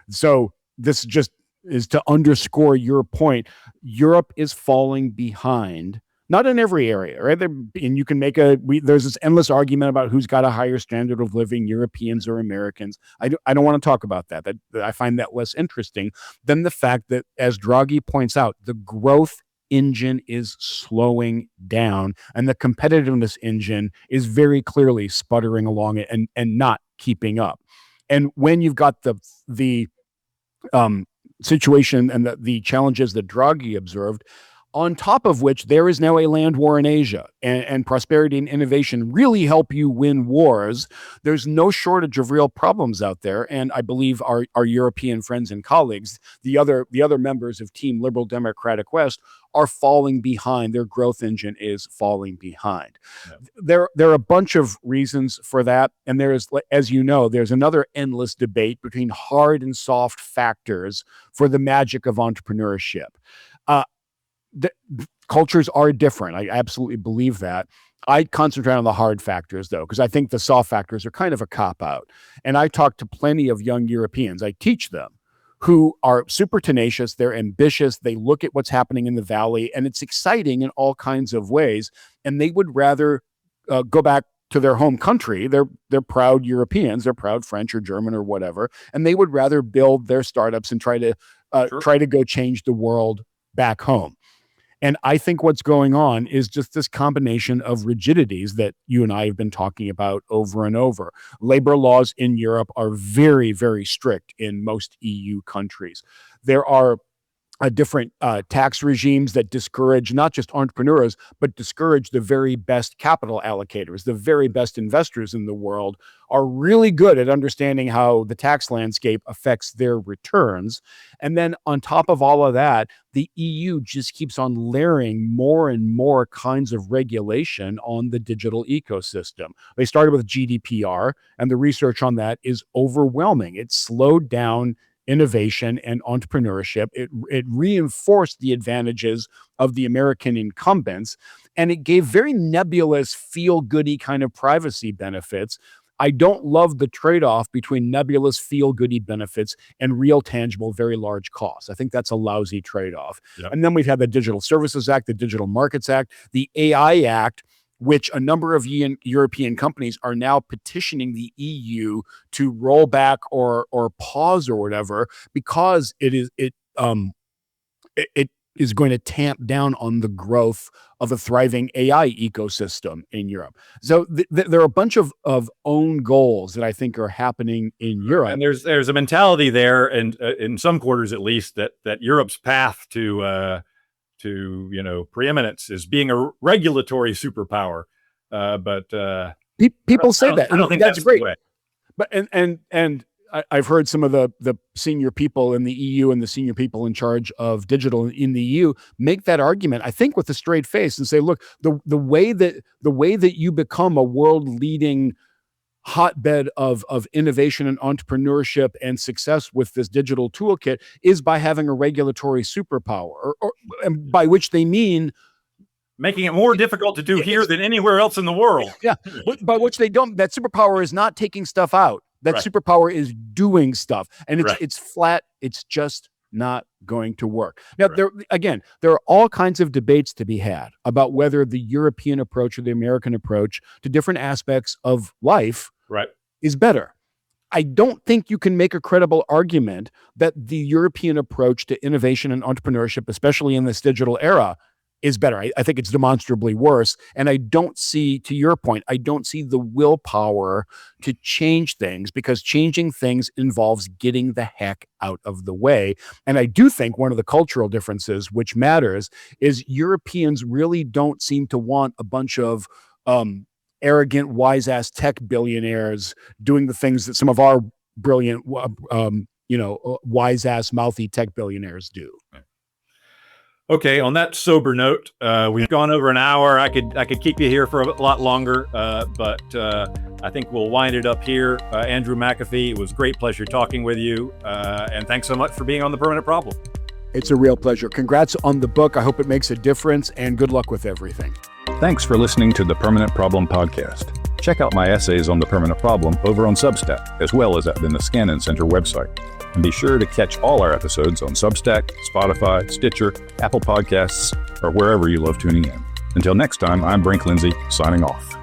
So this just is to underscore your point. Europe is falling behind, not in every area, right? And you can make there's this endless argument about who's got a higher standard of living, Europeans or Americans. I don't want to talk about that. I find that less interesting than the fact that, as Draghi points out, the growth engine is slowing down and the competitiveness engine is very clearly sputtering along it and not keeping up. And when you've got the situation and the challenges that Draghi observed, on top of which there is now a land war in Asia, and prosperity and innovation really help you win wars. There's no shortage of real problems out there. And I believe our European friends and colleagues, the other members of Team Liberal Democratic West, are falling behind. Their growth engine is falling behind. Yeah. There are a bunch of reasons for that. And there is, as you know, there's another endless debate between hard and soft factors for the magic of entrepreneurship. The cultures are different. I absolutely believe that. I concentrate on the hard factors, though, because I think the soft factors are kind of a cop-out. And I talk to plenty of young Europeans. I teach them who are super tenacious. They're ambitious. They look at what's happening in the Valley, and it's exciting in all kinds of ways. And they would rather go back to their home country. They're proud Europeans. They're proud French or German or whatever. And they would rather build their startups and try to go change the world back home. And I think what's going on is just this combination of rigidities that you and I have been talking about over and over. Labor laws in Europe are very, very strict in most EU countries. There are different tax regimes that discourage not just entrepreneurs, but discourage the very best capital allocators, the very best investors in the world, are really good at understanding how the tax landscape affects their returns. And then on top of all of that, the EU just keeps on layering more and more kinds of regulation on the digital ecosystem. They started with GDPR, and the research on that is overwhelming. It slowed down innovation and entrepreneurship. It reinforced the advantages of the American incumbents, and it gave very nebulous, feel-goody kind of privacy benefits. I don't love the trade-off between nebulous, feel-goody benefits and real, tangible, very large costs. I think that's a lousy trade-off. Yep. And then we've had the Digital Services Act, the Digital Markets Act, the AI Act, which a number of European companies are now petitioning the EU to roll back or pause or whatever, because it is going to tamp down on the growth of a thriving AI ecosystem in Europe. So there are a bunch of own goals that I think are happening in Europe. And there's a mentality there, and in some quarters at least, that Europe's path to preeminence is being a regulatory superpower. But people say that. I don't think that's great. The way. But and I've heard some of the senior people in the EU and the senior people in charge of digital in the EU make that argument, I think, with a straight face, and say, look, the way that you become a world leading hotbed of innovation and entrepreneurship and success with this digital toolkit is by having a regulatory superpower, and by which they mean making it more difficult to do here than anywhere else in the world. Yeah, by which they don't. That superpower is not taking stuff out. That right. superpower is doing stuff, and right. it's flat. It's just not going to work. Now, right. there are all kinds of debates to be had about whether the European approach or the American approach to different aspects of life right. is better. I don't think you can make a credible argument that the European approach to innovation and entrepreneurship, especially in this digital era, is better. I think it's demonstrably worse. And I don't see, to your point, I don't see the willpower to change things, because changing things involves getting the heck out of the way. And I do think one of the cultural differences which matters is Europeans really don't seem to want a bunch of arrogant, wise-ass tech billionaires doing the things that some of our brilliant, wise-ass, mouthy tech billionaires do. Okay, on that sober note, we've gone over an hour. I could keep you here for a lot longer, but I think we'll wind it up here. Andrew McAfee, it was a great pleasure talking with you, and thanks so much for being on The Permanent Problem. It's a real pleasure. Congrats on the book. I hope it makes a difference, and good luck with everything. Thanks for listening to the Permanent Problem podcast. Check out my essays on the permanent problem over on Substack, as well as at the Niskanen Center website. And be sure to catch all our episodes on Substack, Spotify, Stitcher, Apple Podcasts, or wherever you love tuning in. Until next time, I'm Brink Lindsey, signing off.